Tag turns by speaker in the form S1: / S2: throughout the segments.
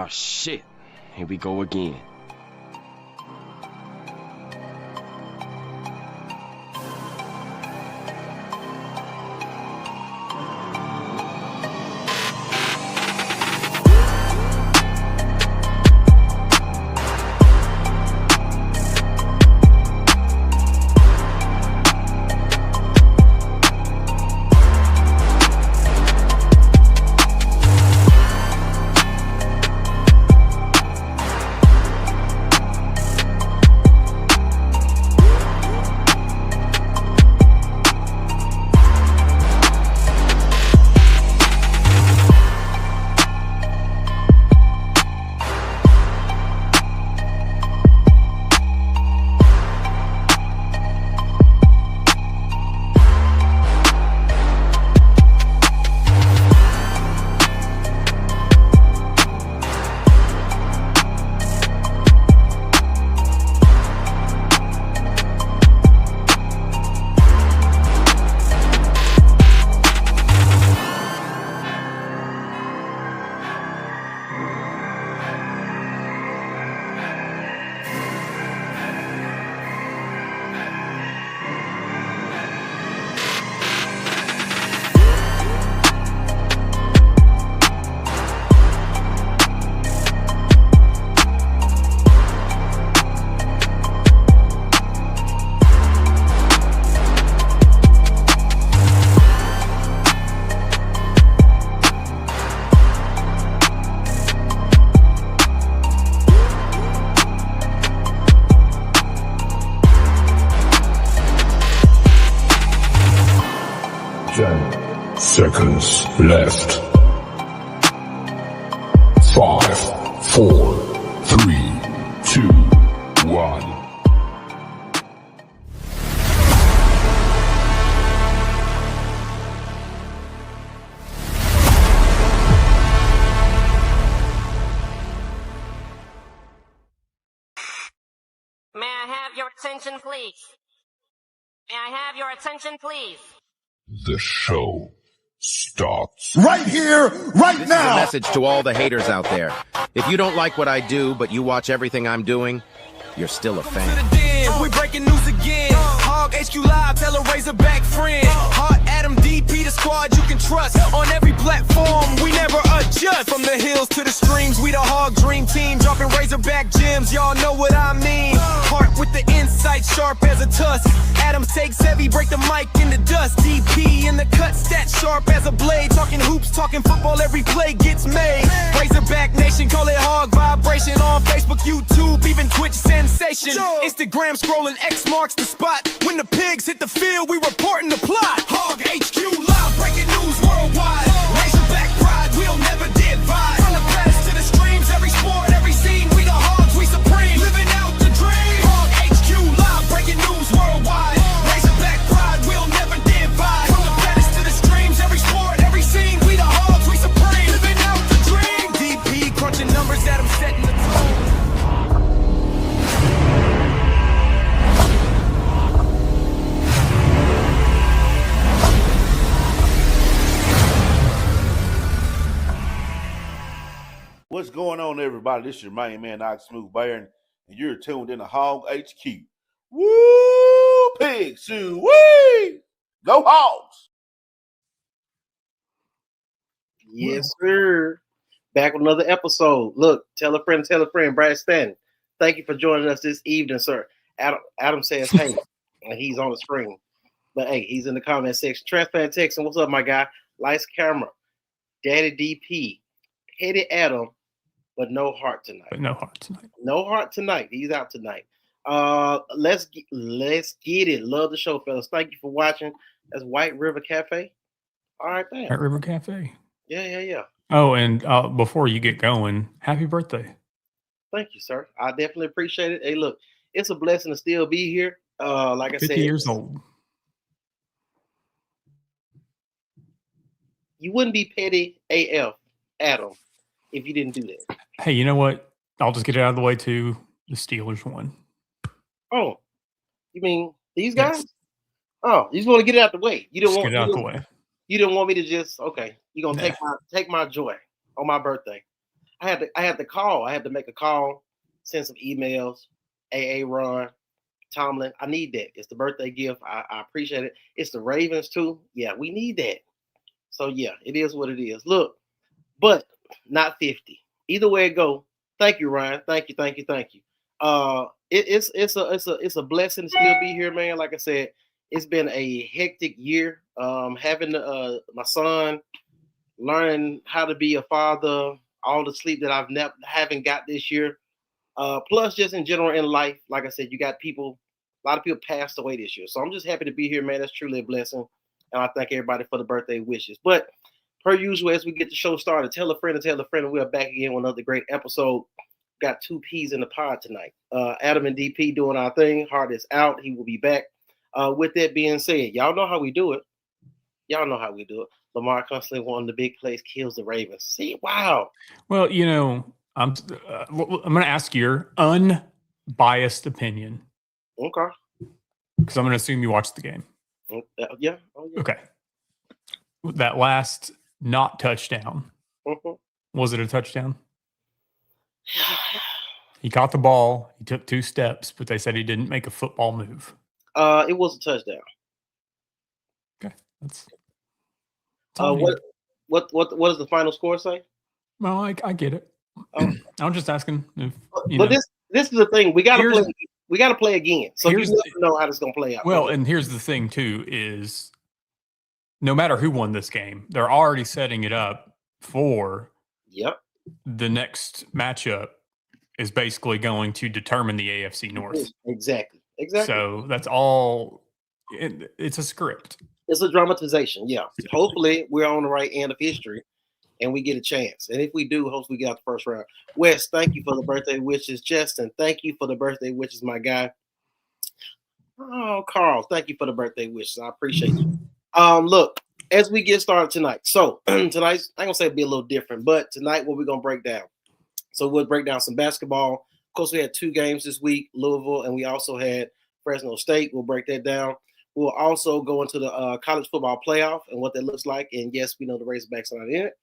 S1: Oh shit, here we go again.
S2: Seconds left. 5, 4, 3, 2, 1.
S3: May I have your attention, please? May I have your attention, please?
S2: The show starts
S4: right here, right
S5: This
S4: now.
S5: is a message to all the haters out there. If you don't like what I do, but you watch everything I'm doing, you're still a fan.
S6: We breaking news again. Hog HQ Live, tell a Razorback friend. Hot Adam DP, the squad you can trust. On every platform, we never adjust. From the hills to the streams, we the Hog Dream Team. Dropping Razorback gems, y'all know what I mean. Heart with the insight, sharp as a tusk. Adam takes heavy, break the mic in the dust. DP in the cut, stat sharp as a blade. Talking hoops, talking football, every play gets made. Razorback Nation, call it Hog Vibration. On Facebook, YouTube, even Twitch sensation. Instagram scrolling, X marks the spot. When the pigs hit the field, we reporting the plot. Hog HQ Live, breaking news worldwide. Razorback pride, we'll never divide. From the past to the streams, every sport, every scene, we the Hogs, we supreme. Living out the dream. Hog HQ Live, breaking news worldwide. Razorback pride, we'll never divide. From the past to the streams, every sport, every scene, we the Hogs, we supreme. Living out the dream. DP crunching numbers, Adam setting the tone.
S4: What's going on, everybody? This is your main man, Ox Smooth Baron, and you're tuned in to Hog HQ. Woo! Pig Sue! Wee! Go Hogs!
S7: Yes, sir. Back with another episode. Look, tell a friend, Brad Stanton. Thank you for joining us this evening, sir. Adam says, hey, and he's on the screen. But hey, he's in the comment section. Transplant Texan, what's up, my guy? Lights, camera. Daddy DP. Petty Adam, but no heart tonight. No heart tonight. He's out tonight. Let's get it. Love the show, fellas. Thank you for watching. That's White River Cafe. All right, thanks.
S8: White River Cafe.
S7: Yeah.
S8: Oh, and before you get going, happy birthday.
S7: Thank you, sir. I definitely appreciate it. Hey, look, it's a blessing to still be here. Like I
S8: 50
S7: said,
S8: years old.
S7: You wouldn't be petty AF, Adam, if you didn't do that.
S8: Hey, you know what? I'll just get it out of the way too. The Steelers won.
S7: Oh, you mean these guys? Yes. Oh, you just want to get it out the way. You don't want
S8: get it out the way.
S7: You didn't want me to just okay. You're gonna take my joy on my birthday. I had to call. I had to make a call, send some emails. AA Ron, Tomlin, I need that. It's the birthday gift. I appreciate it. It's the Ravens too. Yeah, we need that. So yeah, it is what it is. Look, but not 50. Either way it go. Thank you, Ryan. Thank you. It's a blessing to still be here, man. Like I said, it's been a hectic year. Having my son, learning how to be a father, all the sleep that I've never haven't got this year. Plus, just in general in life, like I said, you got people. A lot of people passed away this year, so I'm just happy to be here, man. That's truly a blessing, and I thank everybody for the birthday wishes. But per usual, as we get the show started, tell a friend, and we are back again with another great episode. Got two P's in the pod tonight. Adam and DP doing our thing. Hart is out. He will be back. With that being said, y'all know how we do it. Lamar constantly wanting the big plays, kills the Ravens. See, wow.
S8: Well, I'm going to ask your unbiased opinion.
S7: Okay.
S8: Because I'm going to assume you watched the game.
S7: Yeah. Oh, yeah.
S8: Okay. That last not touchdown, was it a touchdown? He caught the ball. He took 2 steps, but they said he didn't make a football move.
S7: It was a touchdown.
S8: Okay. That's
S7: what does the final score say?
S8: Well, I get it. I'm just asking if
S7: this is the thing. We gotta play again. So you never know how this gonna play out.
S8: Well, and here's the thing too, is no matter who won this game, they're already setting it up for the next matchup is basically going to determine the AFC North.
S7: Exactly.
S8: So that's all. It's a script.
S7: It's a dramatization. Yeah. Hopefully we're on the right end of history and we get a chance. And if we do, hopefully we get out the first round. Wes, thank you for the birthday wishes. Justin, thank you for the birthday wishes, my guy. Oh, Carl, thank you for the birthday wishes. I appreciate you. Look, as we get started tonight. So tonight, I'm gonna say it'll be a little different, but tonight what we're gonna break down. So we'll break down some basketball. Of course, we had 2 games this week, Louisville, and we also had Fresno State. We'll break that down. We'll also go into the college football playoff and what that looks like. And yes, we know the Razorbacks are not in it.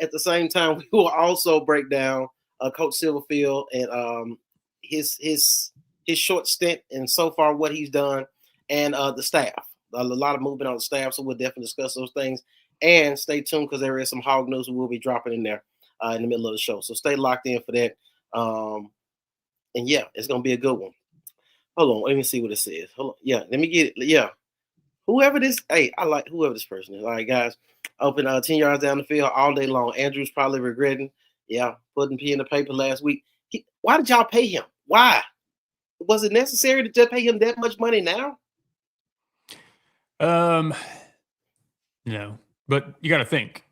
S7: At the same time, we will also break down Coach Silverfield and his short stint and so far what he's done, and the staff. A lot of movement on the staff, so we'll definitely discuss those things. And stay tuned because there is some hog news we will be dropping in there in the middle of the show. So stay locked in for that. And yeah, it's gonna be a good one. Hold on, let me see what it says. Hold on. Yeah, let me get it. Yeah. Whoever this, I like whoever this person is. All right, guys. Open 10 yards down the field all day long. Andrew's probably regretting, putting pen in the paper last week. Why did y'all pay him? Why? Was it necessary to just pay him that much money now?
S8: No. But you got to think.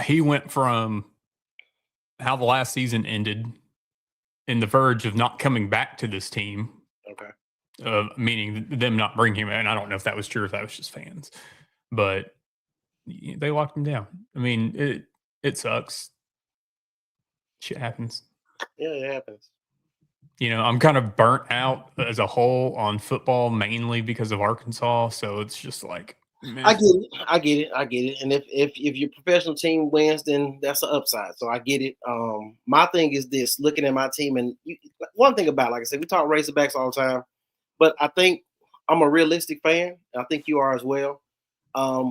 S8: He went from how the last season ended in the verge of not coming back to this team.
S7: Okay.
S8: Meaning them not bringing him in. I don't know if that was true or if that was just fans. But they locked him down. I mean, it sucks. Shit happens.
S7: Yeah, it happens.
S8: I'm kind of burnt out as a whole on football, mainly because of Arkansas. So it's just like, man.
S7: I get it. And if your professional team wins, then that's an upside. So I get it. My thing is this: looking at my team, and one thing about, like I said, we talk Razorbacks all the time, but I think I'm a realistic fan. And I think you are as well.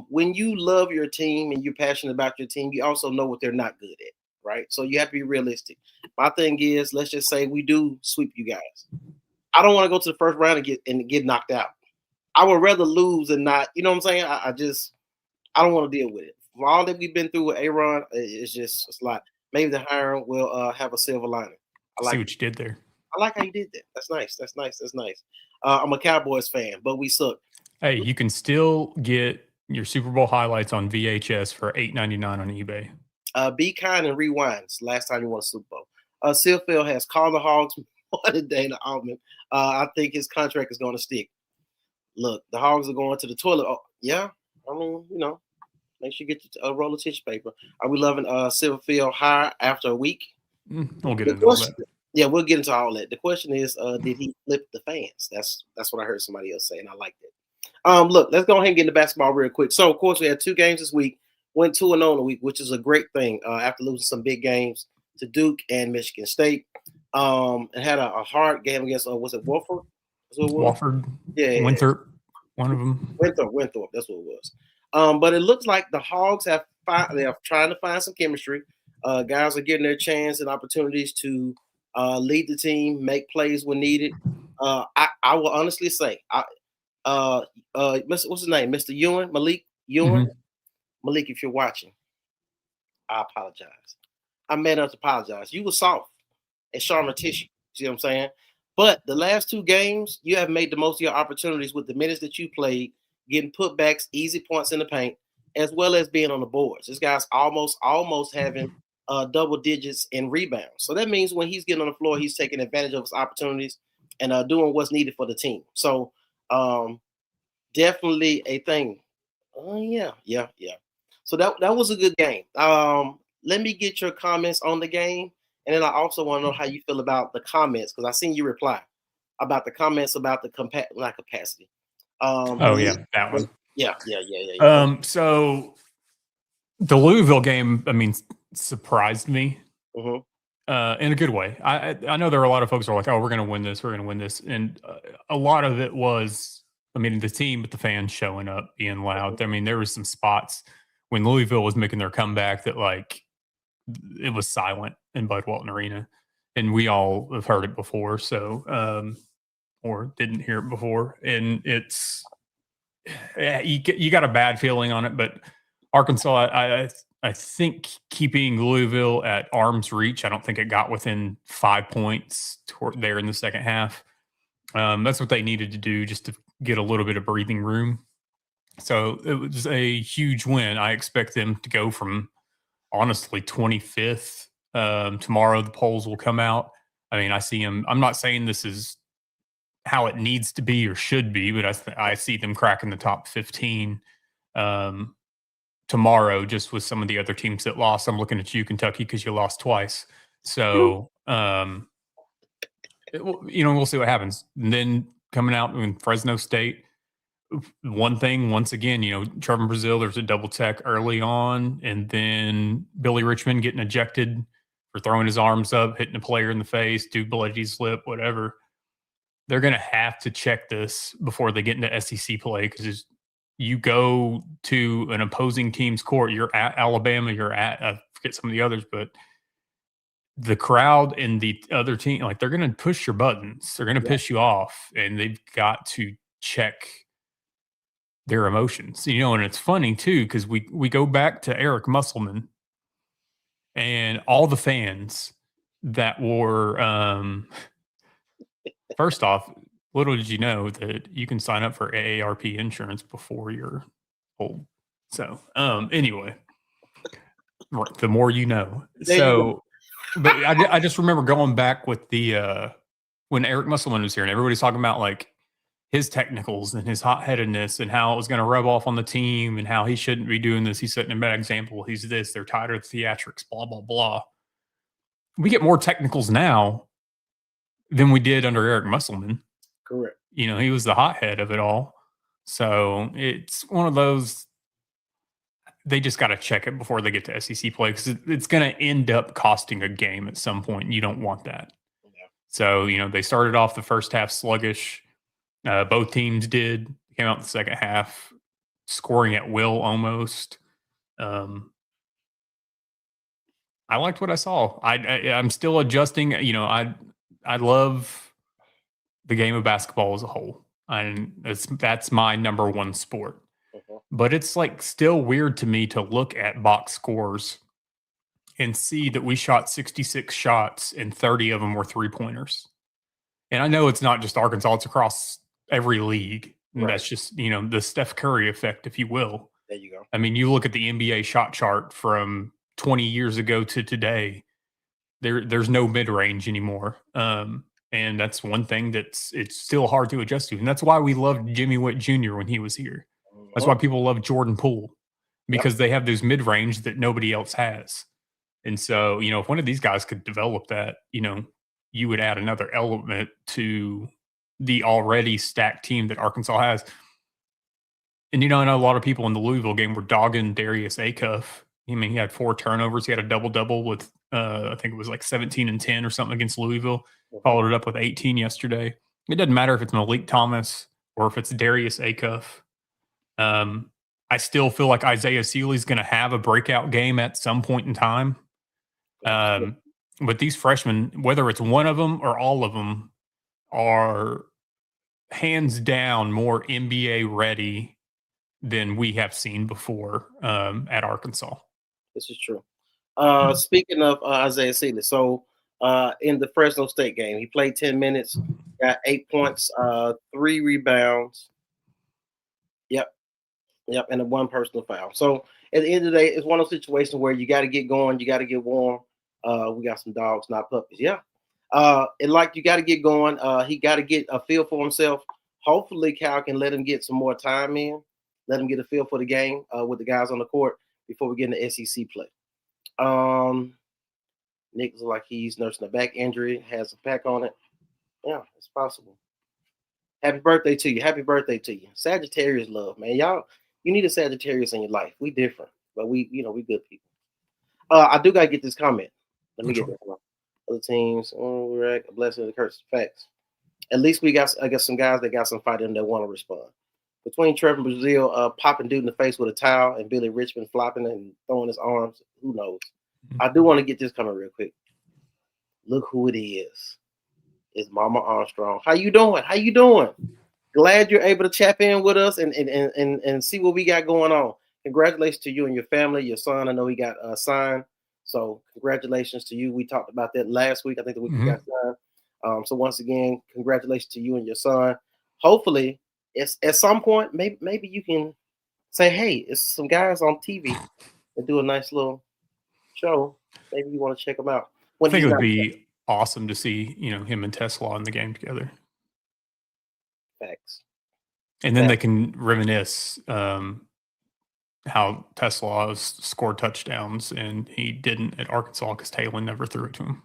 S7: When you love your team and you're passionate about your team, you also know what they're not good at, right? So you have to be realistic. My thing is, let's just say we do sweep you guys. I don't want to go to the first round and get knocked out. I would rather lose and not, you know what I'm saying? I don't want to deal with it. For all that we've been through with Aaron, it's a lot. Maybe the hiring will have a silver lining.
S8: I see what you did there.
S7: I like how you did that. That's nice. I'm a Cowboys fan, but we suck.
S8: Hey, you can still get your Super Bowl highlights on VHS for $8.99 on eBay.
S7: Be kind and rewind. It's the last time you won a Super Bowl. Silverfield has called the Hogs more than Dana Altman. I think his contract is going to stick. Look, the Hogs are going to the toilet. Oh, yeah, I mean, make sure you get a roll of tissue paper. Are we loving Silverfield hire after a week?
S8: We'll get into all that.
S7: Yeah, we'll get into all that. The question is, did he flip the fans? That's what I heard somebody else say, and I like that. Look, let's go ahead and get into basketball real quick. So, of course, we had 2 games this week. went 2-0 the week, which is a great thing after losing some big games to Duke and Michigan State. And had a hard game against, was it Wofford?
S8: Wofford,
S7: Yeah.
S8: Winthrop, one of them.
S7: Winthrop, that's what it was. But it looks like the Hogs they are trying to find some chemistry. Guys are getting their chance and opportunities to lead the team, make plays when needed. I will honestly say, what's his name? Mr. Ewan, Malik Ewan. Mm-hmm. Malik, if you're watching, I apologize. I meant to apologize. You were soft and Sharma tissue. See what I'm saying? But the last 2 games, you have made the most of your opportunities with the minutes that you played, getting putbacks, easy points in the paint, as well as being on the boards. This guy's almost having double digits in rebounds. So that means when he's getting on the floor, he's taking advantage of his opportunities and doing what's needed for the team. So definitely a thing. Yeah. So that was a good game. Let me get your comments on the game. And then I also want to know how you feel about the comments, because I seen you reply about the comments about the capacity.
S8: That one.
S7: Yeah.
S8: So the Louisville game, I mean, surprised me in a good way. I know there are a lot of folks who are like, oh, we're going to win this. And a lot of it was, I mean, the team, but the fans showing up, being loud. I mean, there was some spots when Louisville was making their comeback that, like, it was silent in Bud Walton Arena, and we all have heard it before. So, or didn't hear it before. And it's, you got a bad feeling on it, but Arkansas, I think keeping Louisville at arm's reach, I don't think it got within 5 points there in the second half. That's what they needed to do just to get a little bit of breathing room. So it was a huge win. I expect them to go from, honestly, 25th. Tomorrow the polls will come out. I mean, I see them. I'm not saying this is how it needs to be or should be, but I see them cracking the top 15 tomorrow, just with some of the other teams that lost. I'm looking at you, Kentucky, because you lost twice. So, we'll see what happens. And then coming out in Fresno State, one thing, once again, Trevor Brazil, there's a double tech early on, and then Billy Richmond getting ejected for throwing his arms up, hitting a player in the face, do bloody slip, whatever. They're going to have to check this before they get into SEC play, because you go to an opposing team's court, you're at Alabama, you're at, I forget some of the others, but the crowd and the other team, like, they're going to push your buttons. They're going to piss you off, and they've got to check their emotions. And it's funny too, because we go back to Eric Musselman and all the fans that were first off, little did you know that you can sign up for AARP insurance before you're old. So anyway, the more you know. But I just remember going back with the when Eric Musselman was here, and everybody's talking about, like, his technicals and his hot-headedness and how it was going to rub off on the team and how he shouldn't be doing this. He's setting a bad example. He's this. They're tired of theatrics, blah, blah, blah. We get more technicals now than we did under Eric Musselman.
S7: Correct.
S8: He was the hothead of it all. So it's one of those, they just got to check it before they get to SEC play, because it's going to end up costing a game at some point. And you don't want that. Yeah. So, they started off the first half sluggish. Both teams did. Came out in the second half, scoring at will almost. I liked what I saw. I'm still adjusting. I love the game of basketball as a whole, and that's my number one sport. But it's, like, still weird to me to look at box scores and see that we shot 66 shots and 30 of them were 3-pointers. And I know it's not just Arkansas; it's across every league. And that's just, the Steph Curry effect, if you will.
S7: There you go.
S8: I mean, you look at the NBA shot chart from 20 years ago to today, there's no mid-range anymore. And that's one thing it's still hard to adjust to. And that's why we loved Jimmy Whitt Jr. when he was here. That's why people love Jordan Poole, because they have those mid-range that nobody else has. And so, if one of these guys could develop that, you would add another element to the already stacked team that Arkansas has. And, I know a lot of people in the Louisville game were dogging Darius Acuff. I mean, he had 4 turnovers. He had a double-double with, I think it was like 17 and 10 or something against Louisville. Followed it up with 18 yesterday. It doesn't matter if it's Malik Thomas or if it's Darius Acuff. I still feel like Isaiah Seeley's going to have a breakout game at some point in time. But these freshmen, whether it's one of them or all of them, are hands down more NBA ready than we have seen before at Arkansas.
S7: This is true. Speaking of Isaiah Seeley, so in the Fresno State game, he played 10 minutes, got 8 points, 3 rebounds. Yep, and a 1 personal foul. So at the end of the day, it's one of those situations where you got to get going, you got to get warm. We got some dogs, not puppies. Yeah. And like you got to get going. He got to get a feel for himself. Hopefully, Cal can let him get some more time in, let him get a feel for the game with the guys on the court before we get into SEC play. Nick looks like he's nursing a back injury, has a pack on it. Yeah, it's possible. Happy birthday to you. Happy birthday to you. Sagittarius love, man. Y'all, you need a Sagittarius in your life. We different, but we good people. I do got to get this comment. Let me get that one. Other teams, a blessing and a curse. Facts. At least I got some guys that got some fight in that want to respond. Between Trevor Brazile popping dude in the face with a towel and Billy Richmond flopping and throwing his arms, who knows? I do want to get this coming real quick. Look who it is. It's Mama Armstrong. How you doing? How you doing? Glad you're able to tap in with us and see what we got going on. Congratulations to you and your family. Your son, I know he got signed. So congratulations to you. We talked about that last week. I think the week you got signed. So once again, congratulations to you and your son. Hopefully, it's at some point, maybe you can say, hey, it's some guys on TV that do a nice little show. Maybe you want to check them out.
S8: I think it would be awesome to see, him and Tesla in the game together.
S7: Facts.
S8: And then they can reminisce how Tesla has scored touchdowns and he didn't at Arkansas because Taylor never threw it to him.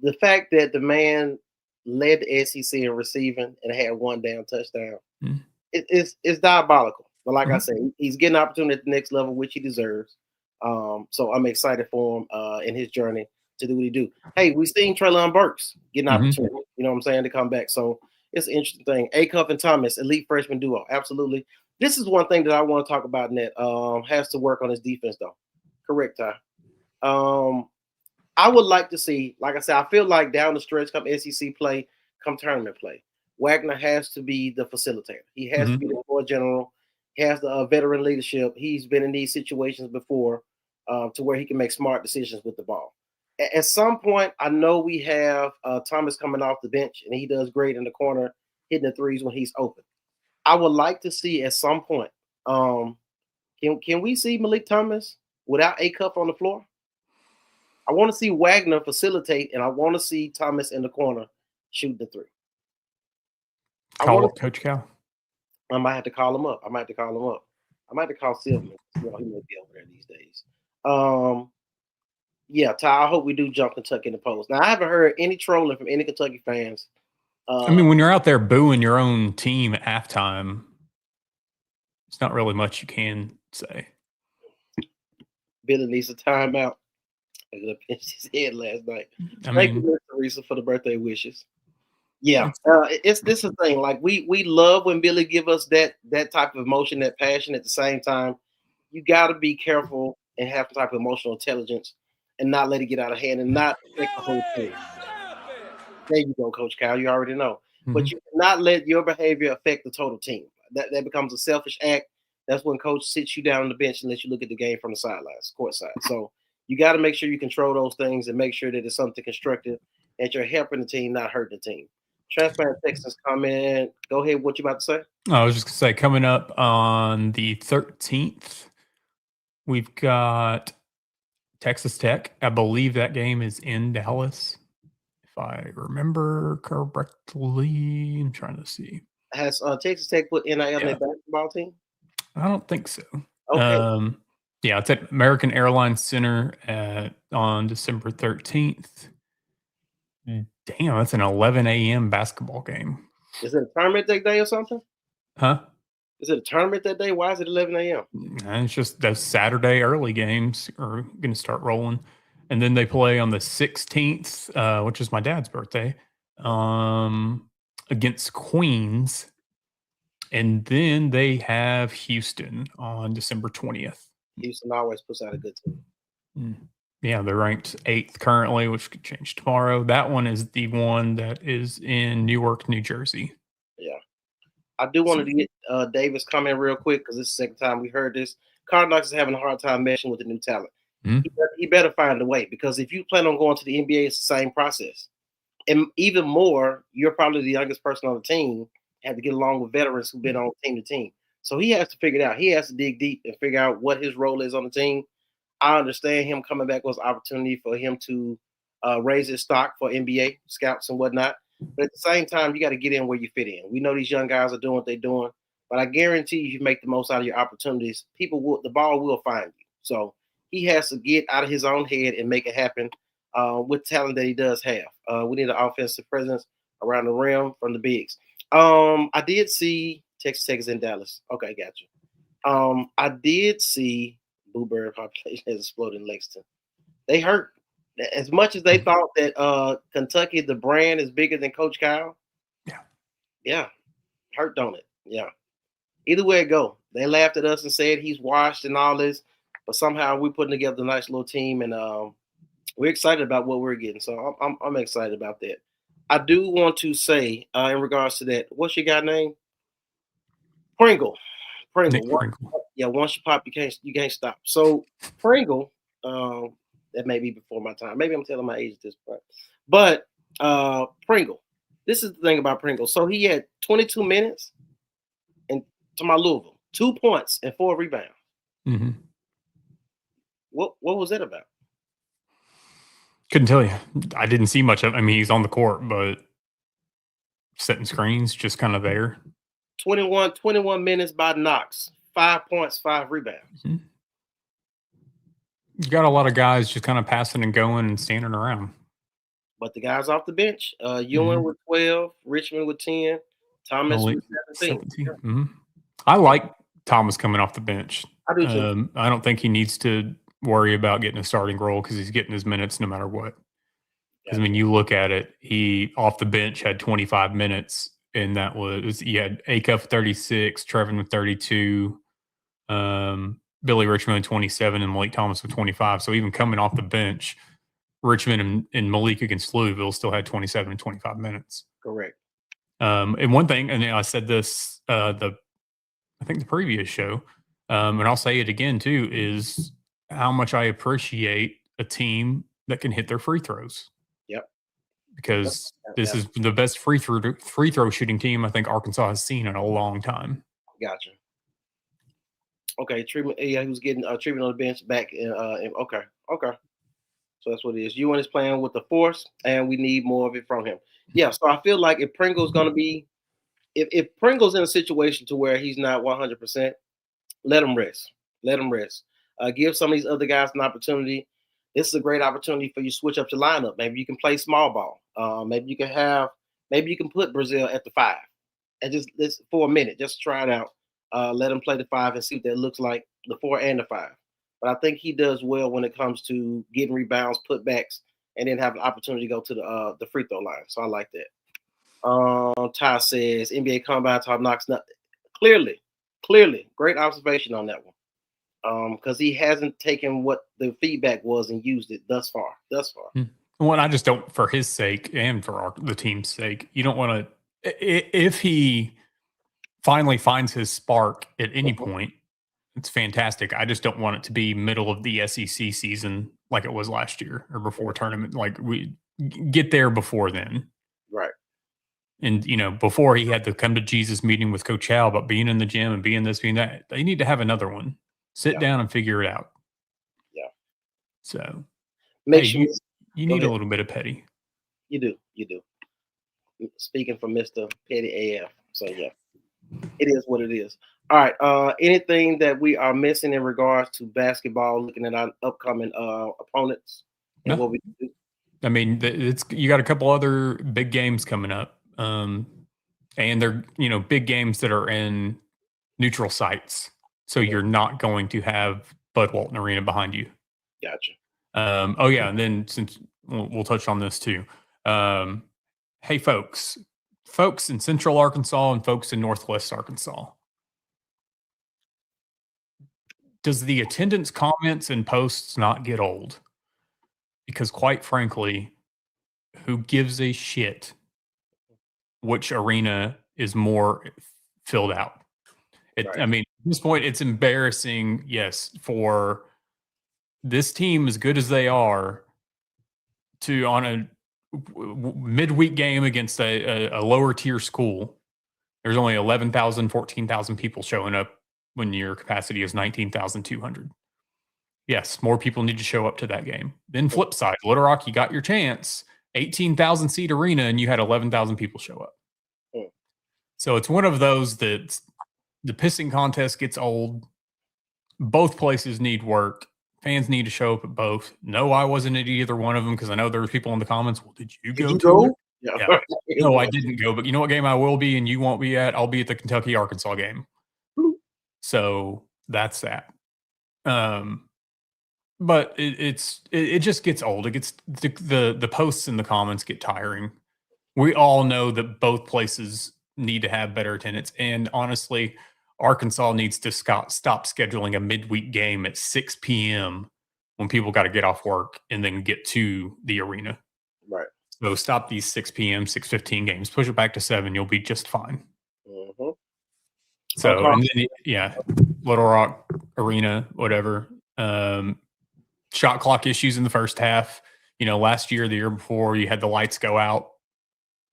S7: The fact that the man led the SEC in receiving and had 1 damn touchdown, it's diabolical. But like I said, he's getting an opportunity at the next level, which he deserves. So I'm excited for him in his journey to do what he do. Hey, we seen Treylon Burks get an opportunity, you know what I'm saying, to come back. So it's an interesting thing. Acuff and Thomas, elite freshman duo. Absolutely. This is one thing that I want to talk about, Net. Has to work on his defense, though. Correct, Ty. I would like to see, like I said, I feel like down the stretch, come SEC play, come tournament play, Wagner has to be the facilitator. He has to be the floor general. He has the veteran leadership. He's been in these situations before to where he can make smart decisions with the ball. At some point, I know we have Thomas coming off the bench, and he does great in the corner, hitting the threes when he's open. I would like to see at some point, can we see Malik Thomas without Acuff on the floor? I want to see Wagner facilitate, and I want to see Thomas in the corner shoot the 3.
S8: Call up Coach Cal.
S7: I might have to call him up. I might have to call Silverman. He may be over there these days. Yeah, Ty, I hope we do jump Kentucky in the post. Now, I haven't heard any trolling from any Kentucky fans.
S8: I mean, when you're out there booing your own team at halftime, it's not really much you can say.
S7: Billy needs a timeout. I could have pinched his head last night. Thank you, Teresa, for the birthday wishes. Yeah, this is the thing. Like we love when Billy give us that type of emotion, that passion. At the same time, you got to be careful and have some type of emotional intelligence, and not let it get out of hand, and not affect the whole team. There you go, Coach Kyle. You already know, but you cannot let your behavior affect the total team. That becomes a selfish act. That's when Coach sits you down on the bench and lets you look at the game from the sidelines, court side. So you got to make sure you control those things and make sure that it's something constructive, that you're helping the team, not hurting the team. Transparent Texans comment. Go ahead. What you about to say?
S8: I was just going to say, coming up on the 13th, we've got Texas Tech. I believe that game is in Dallas, if I remember correctly. I'm trying to see.
S7: Has Texas Tech put NIL in their basketball team?
S8: I don't think so.
S7: Okay.
S8: Yeah, it's at American Airlines Center on December 13th. Damn, that's an 11 a.m. basketball game.
S7: Is it a tournament that day or something?
S8: Huh?
S7: Is it a tournament that day? Why is it 11 a.m.?
S8: And it's just those Saturday early games are going to start rolling. And then they play on the 16th, which is my dad's birthday, against Queens. And then they have Houston on December 20th.
S7: Houston always puts out a good team.
S8: Yeah, they're ranked 8th currently, which could change tomorrow. That one is the one that is in Newark, New Jersey.
S7: Yeah. I do want to get Davis comment real quick because this is the second time we heard this. Cardinals is having a hard time meshing with the new talent. He better find a way, because if you plan on going to the NBA, it's the same process. And even more, you're probably the youngest person on the team, have to get along with veterans who've been on team to team. So he has to figure it out. He has to dig deep and figure out what his role is on the team. I understand him coming back was an opportunity for him to raise his stock for NBA scouts and whatnot. But at the same time, you got to get in where you fit in. We know these young guys are doing what they're doing, but I guarantee you, if you make the most out of your opportunities, the ball will find you. So he has to get out of his own head and make it happen with talent that he does have. We need an offensive presence around the rim from the bigs. I did see Texas Tech is in Dallas. Okay, got you. I did see Blueberry population has exploded in Lexington. They hurt. As much as they thought that Kentucky, the brand, is bigger than Coach Kyle. Yeah. Hurt, don't it? Yeah. Either way it go. They laughed at us and said he's washed and all this, but somehow we're putting together a nice little team, and we're excited about what we're getting. So I'm excited about that. I do want to say in regards to that, what's your guy name? Pringle. Yeah, once you pop, you can't stop. So Pringle, that may be before my time. Maybe I'm telling my age at this point. But Pringle, this is the thing about Pringle. So he had 22 minutes and to my Louisville, 2 points and 4 rebounds.
S8: Mm-hmm.
S7: What was that about?
S8: Couldn't tell you. I didn't see much of it. I mean, he's on the court, but setting screens, just kind of there.
S7: 21 minutes by Knox. 5 points, 5 rebounds.
S8: Mm-hmm. You got a lot of guys just kind of passing and going and standing around.
S7: But the guys off the bench, Ewing with 12, Richmond with 10, Thomas with 17.
S8: Mm-hmm. I like Thomas coming off the bench.
S7: I do too.
S8: I don't think he needs to worry about getting a starting role because he's getting his minutes no matter what. Because, I mean, you look at it, he off the bench had 25 minutes, and that was, he had Acuff 36, Trevin with 32, Billy Richmond 27, and Malik Thomas with 25. So even coming off the bench, Richmond and Malik against Louisville still had 27 and 25 minutes.
S7: Correct.
S8: And one thing, and I said this, I think the previous show, and I'll say it again too, is how much I appreciate a team that can hit their free throws.
S7: Yep.
S8: Because this is the best free throw shooting team I think Arkansas has seen in a long time.
S7: Gotcha. Okay, treatment. Yeah, he was getting treatment on the bench back. Okay. So that's what it is. Ewan is playing with the force, and we need more of it from him. Yeah. So I feel like if Pringle's going to be, if Pringle's in a situation to where he's not 100%, let him rest. Give some of these other guys an opportunity. This is a great opportunity for you to switch up your lineup. Maybe you can play small ball. Maybe you can put Brazil at the 5, and just for a minute, just try it out. Let him play the 5 and see what that looks like, the 4 and the 5. But I think he does well when it comes to getting rebounds, putbacks, and then have an opportunity to go to the free throw line. So I like that. Ty says NBA Combine top knocks. Clearly, great observation on that one. Because he hasn't taken what the feedback was and used it thus far.
S8: Well, I just don't, for his sake and for the team's sake, you don't want to, if he finally finds his spark at any point, it's fantastic. I just don't want it to be middle of the SEC season like it was last year or before tournament. Like, we get there before then.
S7: Right.
S8: And, before he had to come to Jesus meeting with Coach Hal about being in the gym and being this, being that, they need to have another one. Sit down and figure it out.
S7: Yeah.
S8: So
S7: you
S8: need a little bit of petty.
S7: You do. Speaking from Mr. Petty AF. So yeah, it is what it is. All right. Anything that we are missing in regards to basketball, looking at our upcoming opponents and what we do?
S8: I mean, you got a couple other big games coming up. And they're, big games that are in neutral sites. So you're not going to have Bud Walton Arena behind you.
S7: Gotcha.
S8: Oh yeah, and then since we'll touch on this too. Hey folks in Central Arkansas and folks in Northwest Arkansas. Does the attendance comments and posts not get old? Because quite frankly, who gives a shit which arena is more filled out?
S7: Right.
S8: I mean, at this point, it's embarrassing, yes, for this team, as good as they are, to on a midweek game against a lower tier school, there's only 11,000, 14,000 people showing up when your capacity is 19,200. Yes, more people need to show up to that game. Then flip side, Little Rock, you got your chance, 18,000 seat arena, and you had 11,000 people show up. So it's one of those that the pissing contest gets old. Both places need work. Fans need to show up at both. No, I wasn't at either one of them because I know there were people in the comments. Well, did you go? Yeah. No, I didn't go. But you know what game I will be and you won't be at? I'll be at the Kentucky-Arkansas game. So that's that. But it just gets old. It gets the posts and the comments get tiring. We all know that both places need to have better attendance. And honestly, Arkansas needs to stop scheduling a midweek game at 6 p.m. when people got to get off work and then get to the arena.
S7: Right.
S8: So stop these 6 p.m., 6:15 games. Push it back to 7. You'll be just fine.
S7: Mm-hmm.
S8: So, and then, yeah, Little Rock Arena, whatever. Shot clock issues in the first half. You know, last year, the year before, you had the lights go out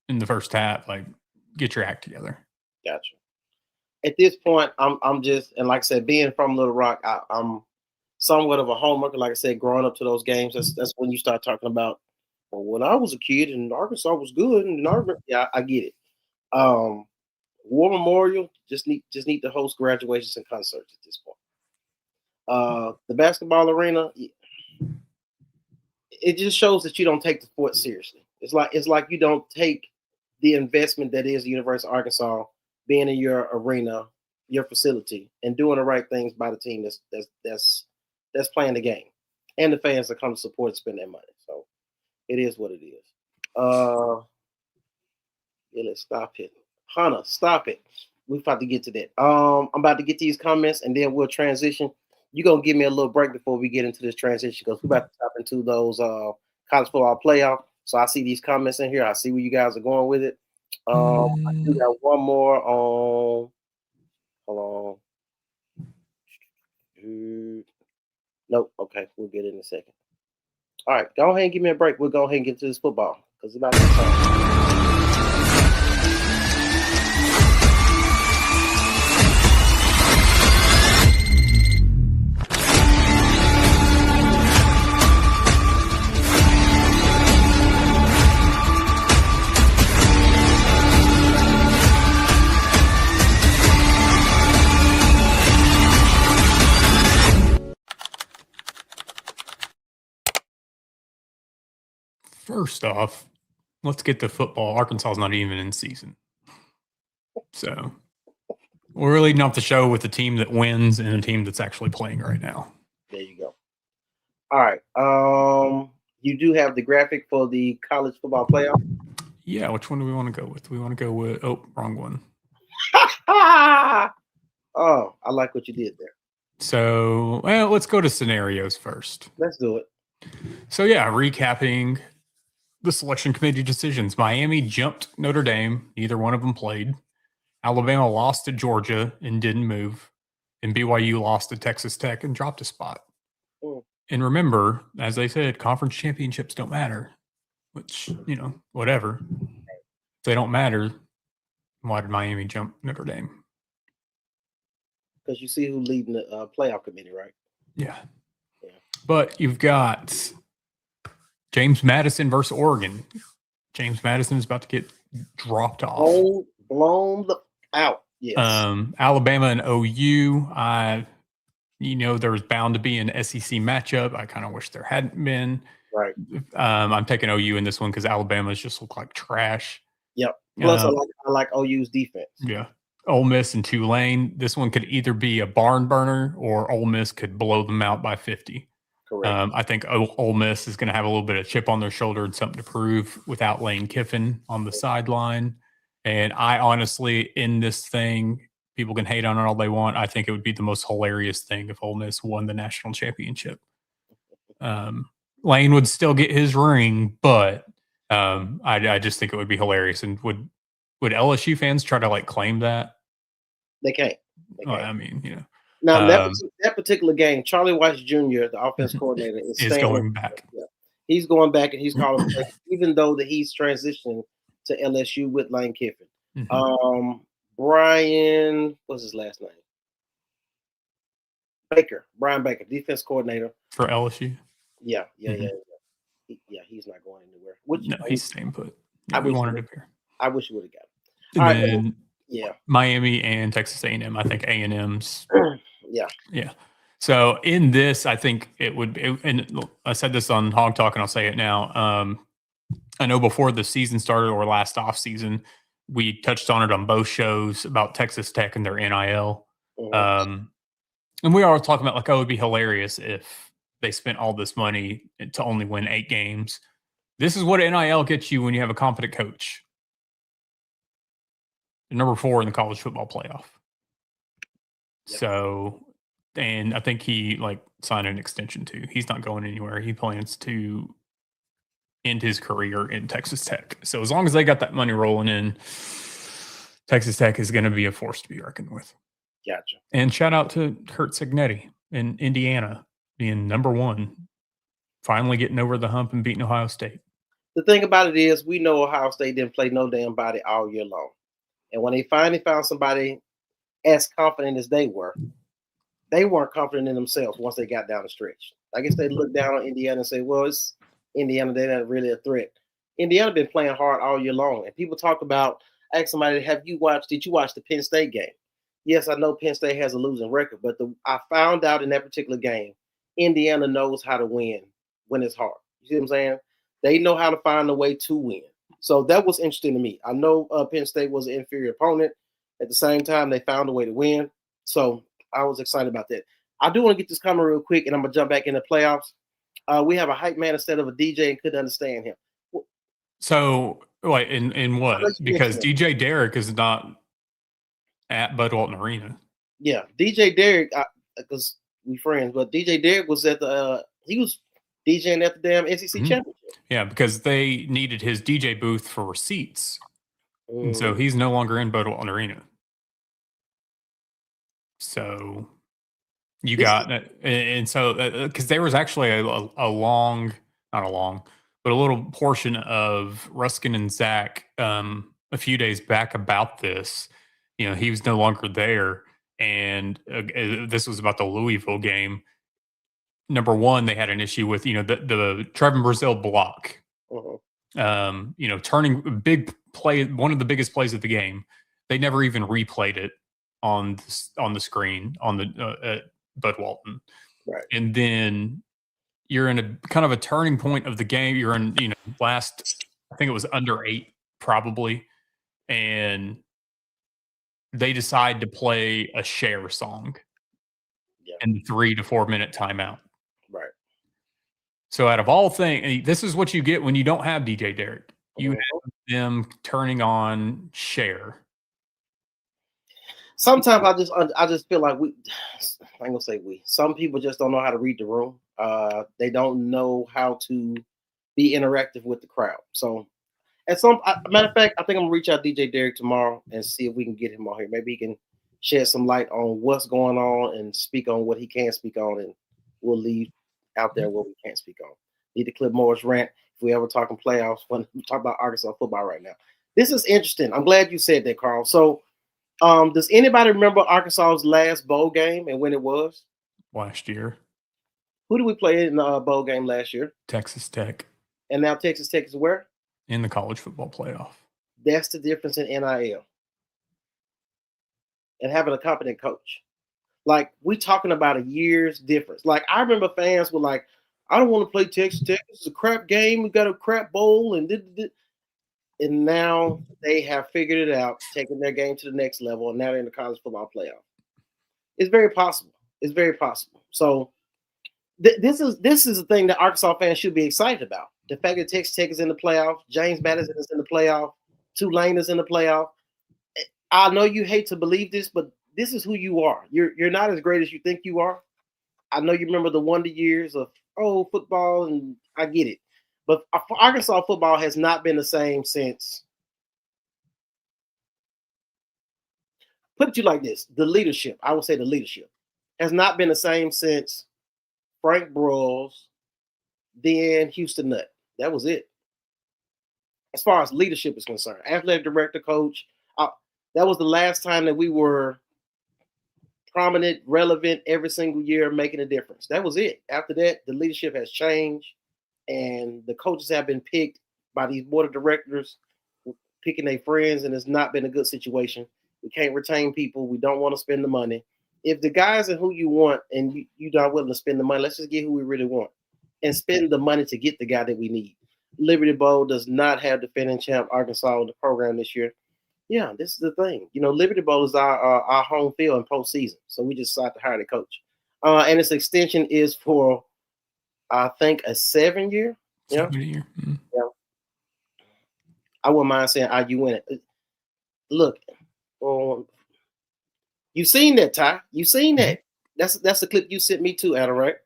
S8: in the first half. Like, get your act together.
S7: Gotcha. At this point, I'm just, and like I said, being from Little Rock, I'm somewhat of a homer. Like I said, growing up to those games, that's when you start talking about, well, when I was a kid and Arkansas was good, and yeah, I get it. War Memorial just need to host graduations and concerts at this point. The basketball arena, it just shows that you don't take the sport seriously. It's like you don't take the investment that is the University of Arkansas being in your arena, your facility, and doing the right things by the team that's playing the game, and the fans that come to support and spend their money. So it is what it is. Yeah, let's stop it. Hunter, stop it. We're about to get to that. I'm about to get these comments, and then we'll transition. You're going to give me a little break before we get into this transition because we're about to tap into those college football playoff. So I see these comments in here. I see where you guys are going with it. I do got one more on. Hold on. Nope. Okay, we'll get it in a second. All right, go ahead and give me a break. We'll go ahead and get to this football because it's about that time.
S8: First off, let's get to football. Arkansas is not even in season. So we're leading off the show with a team that wins and a team that's actually playing right now.
S7: There you go. All right. You do have the graphic for the college football playoff?
S8: Yeah, which one do we want to go with? We want to go with, wrong one.
S7: Oh, I like what you did there.
S8: So, well, let's go to scenarios first.
S7: Let's do it.
S8: So, yeah, recapping the selection committee decisions. Miami jumped Notre Dame. Neither one of them played. Alabama lost to Georgia and didn't move. And BYU lost to Texas Tech and dropped a spot. And remember, as they said, conference championships don't matter. Which, you know, whatever. If they don't matter, why did Miami jump Notre Dame?
S7: Because you see who's leading the playoff committee, right?
S8: Yeah. But you've got James Madison versus Oregon. James Madison is about to get dropped off.
S7: Blown out. Yes.
S8: Alabama and OU. There was bound to be an SEC matchup. I kind of wish there hadn't been.
S7: Right.
S8: I'm taking OU in this one because Alabama's just look like trash.
S7: Yep. Plus, I like OU's defense.
S8: Yeah. Ole Miss and Tulane. This one could either be a barn burner or Ole Miss could blow them out by 50.
S7: Correct.
S8: I think Ole Miss is going to have a little bit of chip on their shoulder and something to prove without Lane Kiffin on the sideline. And I honestly, in this thing, people can hate on it all they want. I think it would be the most hilarious thing if Ole Miss won the national championship. Lane would still get his ring, but I just think it would be hilarious. And would LSU fans try to like claim that?
S7: They can't.
S8: I mean, you know.
S7: Now that particular game, Charlie Weiss Jr., the offense coordinator, is
S8: going back.
S7: Yeah. He's going back and he's calling plays, even though that he's transitioning to LSU with Lane Kiffin.
S8: Mm-hmm.
S7: Brian, what's his last name? Brian Baker, defense coordinator
S8: for LSU.
S7: Yeah. He's not going anywhere.
S8: No, he's staying put. Yeah, we wanted him here.
S7: I wish he would have got it.
S8: And
S7: All
S8: then
S7: right, yeah,
S8: Miami and Texas A&M. I think A&M's.
S7: Yeah.
S8: So in this, I think it would be, and I said this on Hog Talk, and I'll say it now. I know before the season started or last off season, we touched on it on both shows about Texas Tech and their NIL. And we were talking about like, oh, it would be hilarious if they spent all this money to only win 8 games. This is what NIL gets you when you have a competent coach. Number 4 in the college football playoff. Yep. So, and I think he like signed an extension too. He's not going anywhere. He plans to end his career in Texas Tech. So as long as they got that money rolling in, Texas Tech is going to be a force to be reckoned with.
S7: Gotcha.
S8: And shout out to Kurt Cignetti in Indiana being number 1, finally getting over the hump and beating Ohio State.
S7: The thing about it is, we know Ohio State didn't play no damn body all year long. And when they finally found somebody as confident as they weren't confident in themselves once they got down the stretch. I guess they looked down on Indiana and say, well, it's Indiana. They're not really a threat. Indiana been playing hard all year long. And people talk about, ask somebody, did you watch the Penn State game? Yes, I know Penn State has a losing record, but I found out in that particular game, Indiana knows how to win when it's hard. You see what I'm saying? They know how to find a way to win. So that was interesting to me. I know Penn State was an inferior opponent. At the same time, they found a way to win. So I was excited about that. I do want to get this comment real quick, and I'm going to jump back in the playoffs. We have a hype man instead of a DJ and couldn't understand him.
S8: So, like, in what? Because DJ Derek is not at Bud Walton Arena.
S7: Yeah, DJ Derek, because we friends, but DJ Derek was at he was DJing at the damn SEC championship.
S8: Yeah, because they needed his DJ booth for receipts. And so he's no longer in Bud Walton Arena. So you got it. And so, because there was actually a long, not a long, but a little portion of Ruskin and Zach a few days back about this. You know, he was no longer there. And this was about the Louisville game. Number 1, they had an issue with, you know, the Trevin Brazil block. You know, turning big play, one of the biggest plays of the game. They never even replayed it on the screen on the Bud Walton.
S7: Right.
S8: And then you're in a kind of a turning point of the game. You're in, you know, last, I think it was under 8 probably. And they decide to play a Cher song in the 3 to 4 minute timeout.
S7: Right.
S8: So out of all things, this is what you get when you don't have DJ Derek. You have them turning on Cher.
S7: Sometimes I just feel like I ain't gonna say we. Some people just don't know how to read the room. They don't know how to be interactive with the crowd. So, matter of fact, I think I'm gonna reach out to DJ Derek tomorrow and see if we can get him on here. Maybe he can shed some light on what's going on and speak on what he can speak on, and we'll leave out there what we can't speak on. Need to clip Moore's rant if we ever talking playoffs when we talk about Arkansas football right now. This is interesting. I'm glad you said that, Carl. So, does anybody remember Arkansas's last bowl game and when it was?
S8: Last year.
S7: Who did we play in the bowl game last year?
S8: Texas Tech.
S7: And now Texas Tech is where?
S8: In the college football playoff.
S7: That's the difference in NIL. And having a competent coach. Like, we talking about a year's difference. Like, I remember fans were like, I don't want to play Texas Tech. This is a crap game. We got a crap bowl. And And now they have figured it out, taking their game to the next level, and now they're in the college football playoff. It's very possible. It's very possible. So this is the thing that Arkansas fans should be excited about. The fact that Texas Tech is in the playoff, James Madison is in the playoff, Tulane is in the playoff. I know you hate to believe this, but this is who you are. You're not as great as you think you are. I know you remember the wonder years of football, and I get it. But Arkansas football has not been the same since. Put it to you like this: the leadership. I would say the leadership has not been the same since Frank Broyles, then Houston Nutt. That was it. As far as leadership is concerned, athletic director, coach, that was the last time that we were prominent, relevant every single year, making a difference. That was it. After that, the leadership has changed, and the coaches have been picked by these board of directors, picking their friends, and it's not been a good situation. We can't retain people. We don't want to spend the money. If the guys are who you want and you're not willing to spend the money, let's just get who we really want and spend the money to get the guy that we need. Liberty Bowl does not have defending champ Arkansas in the program this year. Yeah, this is the thing. Liberty Bowl is our home field in postseason, so we just decided to hire the coach. And its extension is for, I think, a 7-year. Yeah.
S8: 7-year. Mm-hmm.
S7: Yeah. I wouldn't mind saying you win it. Look, you seen that, Ty? You seen that? That's the clip you sent me too, Adam, right?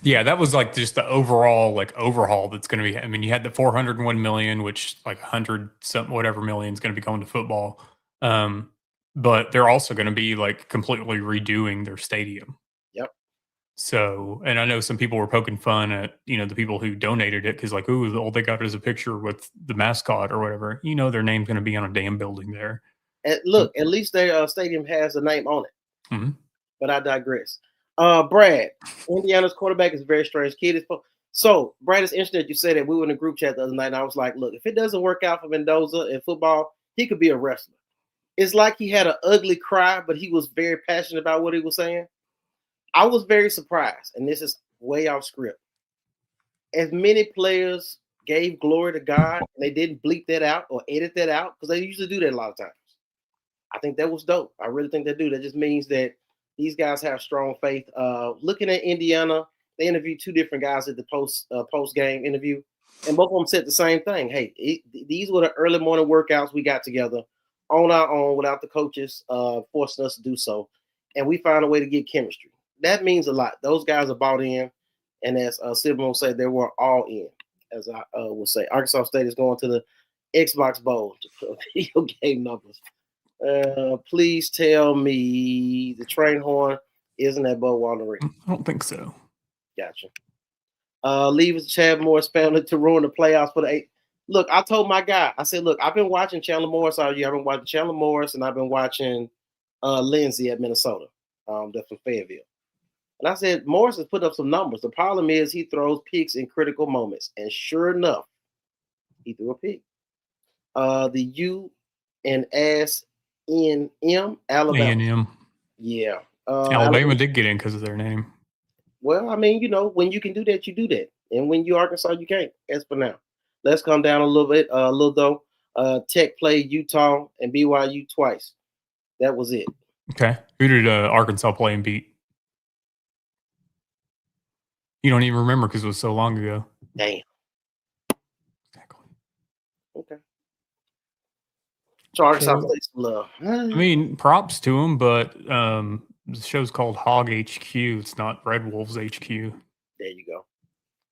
S8: Yeah, that was like just the overall overhaul that's going to be. I mean, you had the $401 million, which like 100 something whatever million is going to be going to football. But they're also going to be like completely redoing their stadium.
S7: Yep.
S8: So, and I know some people were poking fun at the people who donated it because like, ooh, all they got is a picture with the mascot or whatever. Their name's going to be on a damn building there.
S7: And look, at least their stadium has a name on it.
S8: Mm-hmm.
S7: But I digress. Brad, Indiana's quarterback is a very strange kid. So, Brad, it's interesting that you said that. We were in a group chat the other night, and I was like, look, if it doesn't work out for Mendoza in football, he could be a wrestler. It's like he had an ugly cry, but he was very passionate about what he was saying. I was very surprised, and this is way off script. As many players gave glory to God, and they didn't bleep that out or edit that out, because they usually do that a lot of times. I think that was dope. I really think they do. That just means that these guys have strong faith. Looking at Indiana, they interviewed 2 different guys at the post-game interview, and both of them said the same thing. Hey, these were the early morning workouts we got together on our own without the coaches forcing us to do so, and we found a way to get chemistry. That means a lot. Those guys are bought in, and as Silverfield would say, they were all in, as I would say. Arkansas State is going to the Xbox Bowl to put video game numbers. Please tell me the train horn isn't at Bo Wallery.
S8: I don't think so.
S7: Gotcha. Leave Chad Morris family to ruin the playoffs for the 8. Look, I told my guy, I said, look, I've been watching Chandler Morris all year. I've been watching Chandler Morris, and I've been watching Lindsay at Minnesota. That's from Fayetteville. And I said, Morris has put up some numbers. The problem is he throws picks in critical moments. And sure enough, he threw a pick. The UNSNM, Alabama.
S8: A&M.
S7: Yeah.
S8: Alabama did get in because of their name.
S7: Well, I mean, when you can do that, you do that. And when you're Arkansas, you can't. As for now. Let's come down a little bit. Tech played Utah and BYU twice. That was it.
S8: Okay. Who did Arkansas play and beat? You don't even remember because it was so long ago.
S7: Damn.
S8: Exactly.
S7: Okay. So Arkansas plays some love.
S8: I mean, props to them, but the show's called Hog HQ. It's not Red Wolves HQ.
S7: There you go.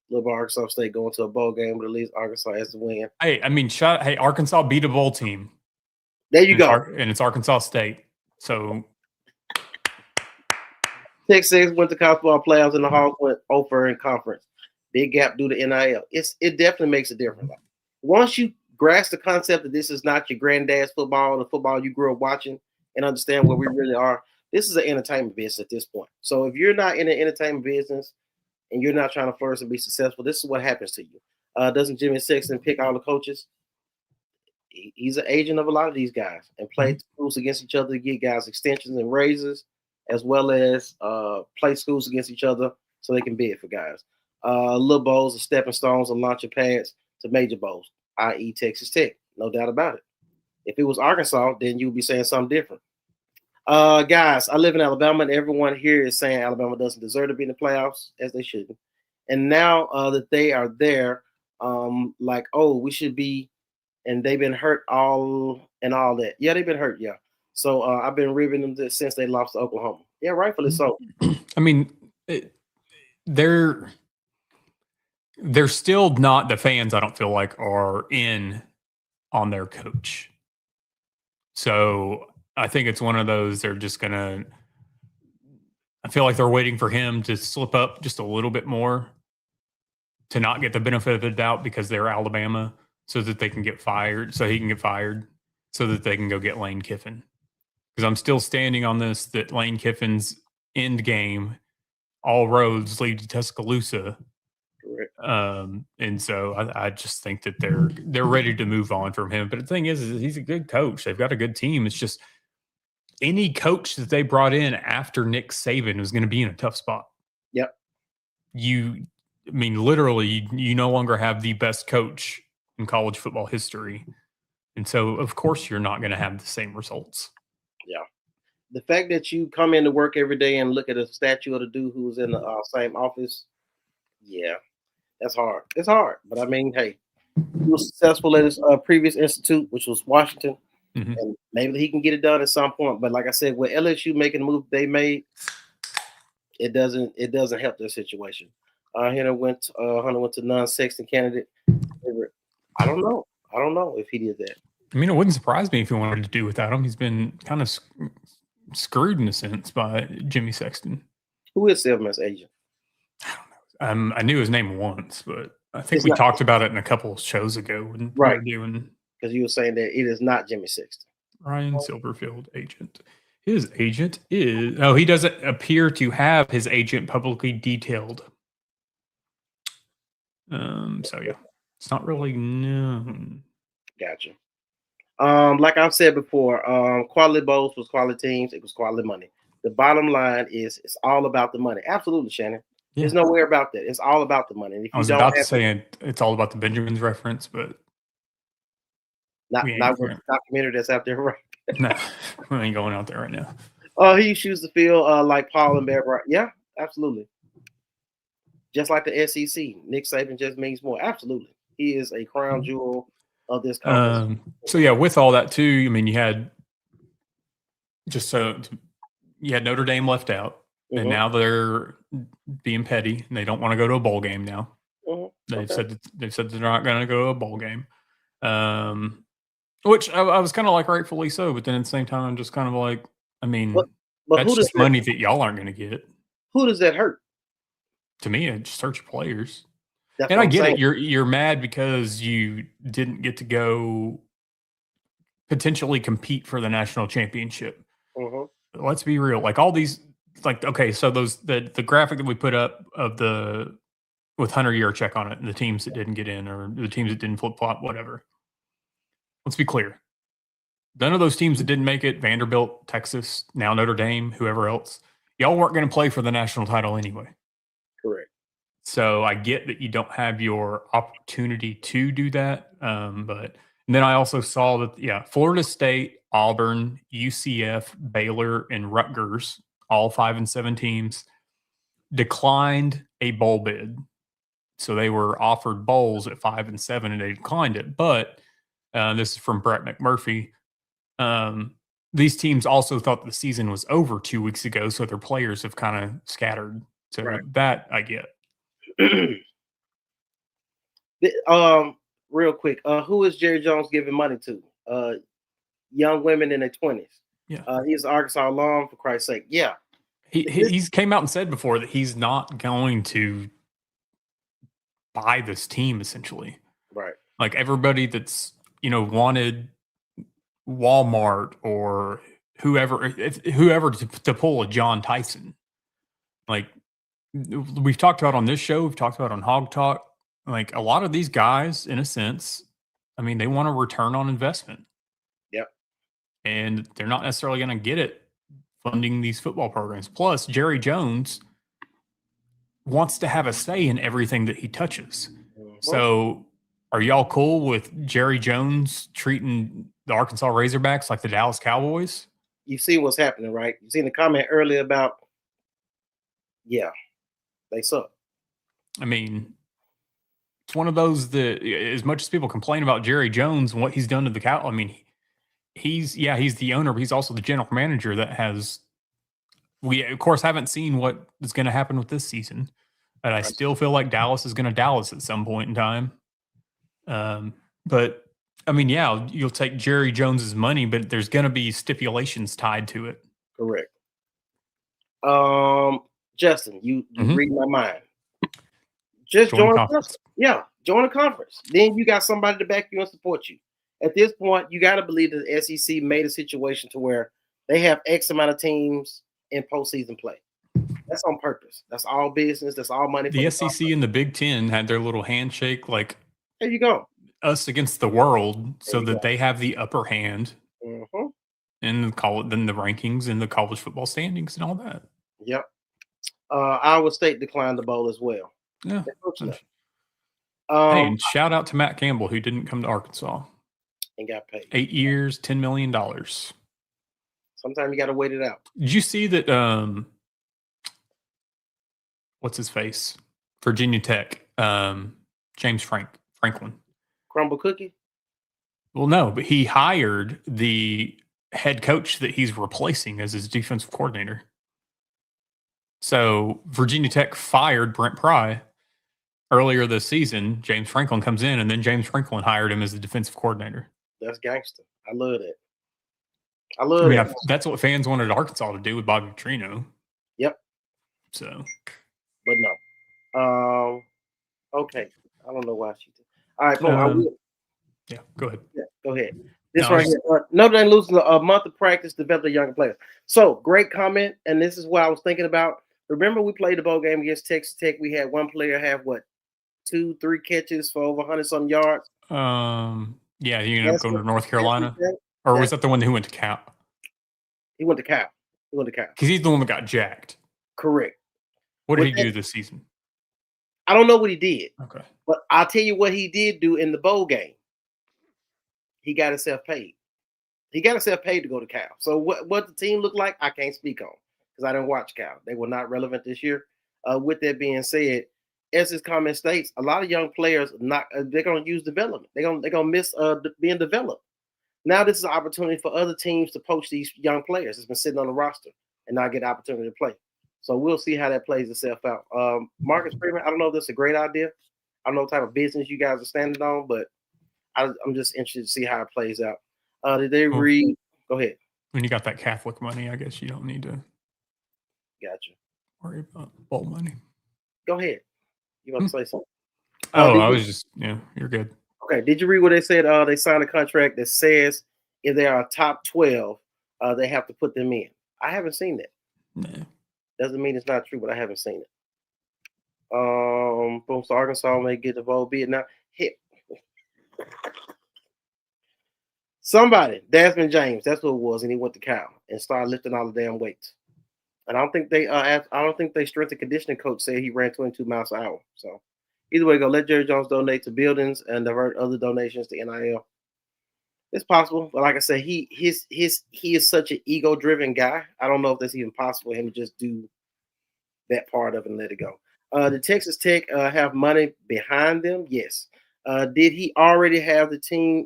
S7: Little Arkansas State going to a bowl game, but at least Arkansas has to win.
S8: Hey, I mean, Arkansas beat a bowl team.
S7: There you go.
S8: And it's Arkansas State. So
S7: Texas went to college football playoffs, and the Hogs went over in conference. Big gap due to NIL. It definitely makes a difference. Once you grasp the concept that this is not your granddad's football, the football you grew up watching, and understand where we really are, this is an entertainment business at this point. So if you're not in the entertainment business and you're not trying to flourish and be successful, this is what happens to you. Doesn't Jimmy Sexton pick all the coaches? He's an agent of a lot of these guys and play schools against each other to get guys extensions and raises, as well as play schools against each other so they can bid for guys. Little bowls are stepping stones and launching pads to major bowls, i.e. Texas Tech. No doubt about it. If it was Arkansas, then you'd be saying something different. Guys, I live in Alabama, and everyone here is saying Alabama doesn't deserve to be in the playoffs, as they shouldn't. And now that they are there, like, oh, we should be, and they've been hurt all that. Yeah, they've been hurt, yeah. So I've been ribbing them since they lost to Oklahoma. Yeah, rightfully so.
S8: I mean, they're still not the fans, I don't feel like, are in on their coach. So I think it's one of those they're just going to – I feel like they're waiting for him to slip up just a little bit more to not get the benefit of the doubt because they're Alabama so that they can get fired, so he can get fired, so that they can go get Lane Kiffin. Because I'm still standing on this that Lane Kiffin's end game, all roads lead to Tuscaloosa. And so I just think that they're ready to move on from him. But the thing is he's a good coach. They've got a good team. It's just any coach that they brought in after Nick Saban was going to be in a tough spot.
S7: Yep.
S8: Literally, you no longer have the best coach in college football history. And so, of course, you're not going to have the same results.
S7: Yeah. The fact that you come into work every day and look at a statue of the dude who was in the same office, yeah, that's hard. It's hard. But, I mean, hey, he was successful at his previous institute, which was Washington. Mm-hmm. And maybe he can get it done at some point. But like I said, with LSU making the move they made, it doesn't help their situation. Hunter went to non-Sexton candidate. I don't know if he did that.
S8: I mean, it wouldn't surprise me if he wanted to do without him. He's been kind of screwed in a sense by Jimmy Sexton.
S7: Who is Silverman's agent?
S8: I don't know. I knew his name once, but I think we talked about it in a couple of shows ago. When
S7: right.
S8: We were doing,
S7: because you were saying that it is not Jimmy Sexton.
S8: Ryan Silverfield agent. His agent is... Oh, he doesn't appear to have his agent publicly detailed. So, yeah. It's not really known.
S7: Gotcha. Like I've said before, quality bowls was quality teams. It was quality money. The bottom line is it's all about the money. Absolutely, Shannon. Yeah. There's no way about that. It's all about the money. And if
S8: I was about to say it's all about the Benjamins reference, but
S7: not with the documentary that's out there, right?
S8: No, we ain't going out there right now.
S7: He shoots the field like Paul and Bear. Yeah, absolutely. Just like the SEC, Nick Saban just means more. Absolutely. He is a crown jewel of this conference.
S8: So, yeah, with all that, too, I mean, you had Notre Dame left out, and now they're being petty, and they don't want to go to a bowl game now. They've said they're not going to go to a bowl game, which I was kind of like rightfully so, but then at the same time, I'm just kind of like, I mean, but that's just money that y'all aren't going to get.
S7: Who does that hurt?
S8: To me, it just hurts your players. And I get it. You're mad because you didn't get to go potentially compete for the national championship. Let's be real. Like all these, okay, so the graphic that we put up of with Hunter Yurachek on it, and the teams that didn't get in or the teams that didn't flip flop, whatever. Let's be clear. None of those teams that didn't make it, Vanderbilt, Texas, now Notre Dame, whoever else, y'all weren't going to play for the national title anyway.
S7: Correct.
S8: So I get that you don't have your opportunity to do that. But then I also saw that, Florida State, Auburn, UCF, Baylor, and Rutgers, all 5 and 7 teams, declined a bowl bid. So they were offered bowls at 5 and 7, and they declined it. But this is from Brett McMurphy. These teams also thought the season was over 2 weeks ago, so their players have kind of scattered. So that I get.
S7: Real quick, who is Jerry Jones giving money to? Young women in their 20s.
S8: Yeah,
S7: he's an Arkansas alum, for Christ's sake. Yeah,
S8: he's came out and said before that he's not going to buy this team. Essentially,
S7: right?
S8: Like everybody that's wanted Walmart or whoever to pull a John Tyson. Like we've talked about on this show, we've talked about on Hog Talk. Like a lot of these guys, in a sense, I mean, they want a return on investment.
S7: Yep. And
S8: they're not necessarily going to get it funding these football programs. Plus, Jerry Jones wants to have a say in everything that he touches. So Are y'all cool with Jerry Jones treating the Arkansas Razorbacks like the Dallas Cowboys?
S7: You see what's happening, right? You seen the comment earlier about, yeah, they suck.
S8: I mean, it's one of those that, as much as people complain about Jerry Jones and what he's done to the Cow, I mean, he's the owner, but he's also the general manager that has. We of course haven't seen what is going to happen with this season, but I still feel like Dallas is going to Dallas at some point in time. But I mean, yeah, you'll take Jerry Jones's money, but there's going to be stipulations tied to it.
S7: Correct. Justin, you read my mind. Just join the conference. Yeah, join the conference. Then you got somebody to back you and support you. At this point, you got to believe that the SEC made a situation to where they have X amount of teams in postseason play. That's on purpose. That's all business. That's all money.
S8: The SEC and the Big Ten had their little handshake, like
S7: there you go,
S8: us against the world, so that they have the upper hand in the rankings and the college football standings and all that.
S7: Yep. Iowa State declined the bowl as well.
S8: Yeah. Hey, and shout out to Matt Campbell, who didn't come to Arkansas
S7: and got paid
S8: 8 years, $10 million.
S7: Sometimes you got to wait it out.
S8: Did you see that? What's his face? Virginia Tech, James Franklin.
S7: Crumble cookie?
S8: Well, no, but he hired the head coach that he's replacing as his defensive coordinator. So Virginia Tech fired Brent Pry earlier this season. James Franklin comes in, and then James Franklin hired him as the defensive coordinator.
S7: That's gangster. I love that. I mean,
S8: that's what fans wanted Arkansas to do with Bobby Petrino.
S7: Yep.
S8: So,
S7: but no. Okay. I don't know why she did. All right, boom.
S8: Yeah, go ahead.
S7: Yeah, go ahead. This right here. Notre Dame losing a month of practice to develop a younger player. So great comment, and this is what I was thinking about. Remember, we played the bowl game against Texas Tech. We had one player have 2-3 catches for over 100-some yards.
S8: Yeah, you ended up going to North Carolina, or was that the one who went to Cal?
S7: He went to Cal.
S8: Because he's the one that got jacked.
S7: Correct.
S8: What did he do this season?
S7: I don't know what he did.
S8: Okay.
S7: But I'll tell you what he did do in the bowl game. He got himself paid. He got himself paid to go to Cal. So what the team looked like, I can't speak on because I didn't watch Cal. They were not relevant this year. With that being said, as his comment states, a lot of young players they're going to use development. They're going to miss being developed. Now this is an opportunity for other teams to poach these young players that's been sitting on the roster and not get an opportunity to play. So we'll see how that plays itself out. Marcus Freeman, I don't know if that's a great idea. I don't know what type of business you guys are standing on, but I'm just interested to see how it plays out. Did they read? Go ahead.
S8: When you got that Catholic money, I guess you don't need to
S7: Gotcha.
S8: worry about bowl money.
S7: Go ahead. You want to say something?
S8: I was just, you're good.
S7: Okay. Did you read what they said? They signed a contract that says if they are top 12, they have to put them in. I haven't seen that.
S8: No.
S7: Doesn't mean it's not true, but I haven't seen it. Boom. So Arkansas may get the bowl bid now. Hit. Somebody, Desmond James, that's what it was, and he went to Cal and started lifting all the damn weights. And I don't think they strength and conditioning coach said he ran 22 miles an hour. So either way, go let Jerry Jones donate to buildings and divert other donations to NIL. It's possible, but like I said, he is such an ego-driven guy. I don't know if that's even possible for him to just do that part of it and let it go. Did Texas Tech have money behind them? Yes. Did he already have the team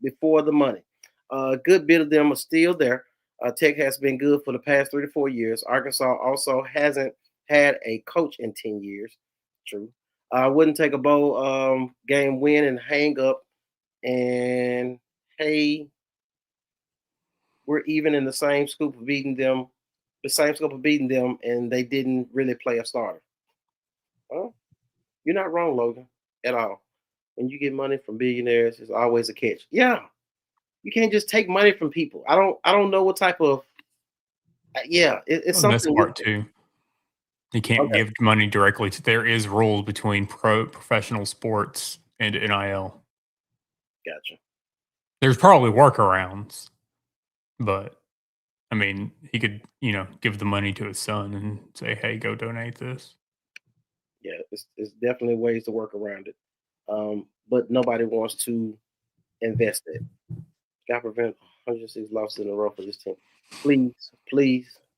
S7: before the money? A good bit of them are still there. Tech has been good for the past 3 to 4 years. Arkansas also hasn't had a coach in 10 years. True. I wouldn't take a bowl game win and hang up and, hey, we're even in the same scope of beating them, and they didn't really play a starter. Well, you're not wrong, Logan, at all. When you get money from billionaires, it's always a catch. Yeah. You can't just take money from people. I don't know what type of it's something.
S8: That's part too. You can't give money directly to. There is rules between professional sports and NIL.
S7: Gotcha.
S8: There's probably workarounds, but I mean, he could, give the money to his son and say, "Hey, go donate this."
S7: Yeah, it's definitely ways to work around it. but nobody wants to invest it. God prevent 106 losses in a row for this team. Please,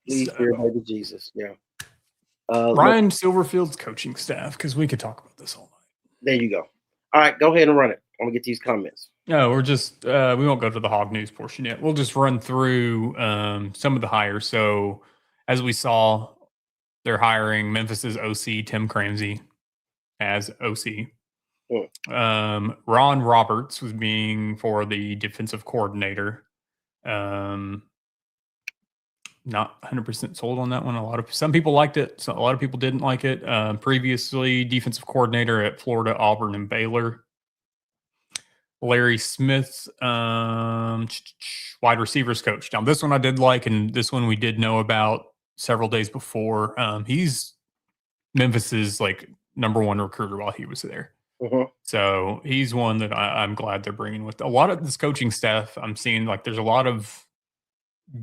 S7: dear baby Jesus. Yeah.
S8: Ryan Silverfield's coaching staff, because we could talk about this all night.
S7: There you go. All right, go ahead and run it. I'm gonna get these comments.
S8: No, we're just we won't go to the Hog News portion yet. We'll just run through some of the hires. So as we saw, they're hiring Memphis's OC Tim Cramsey as OC. Ron Roberts was being for the defensive coordinator. Not 100% sold on that one. Some people liked it, so a lot of people didn't like it. Previously, defensive coordinator at Florida, Auburn, and Baylor. Larry Smith, wide receivers coach. Now, this one I did like, and this one we did know about several days before. He's Memphis's like number one recruiter while he was there. So he's one that I'm glad they're bringing with. A lot of this coaching staff, I'm seeing like there's a lot of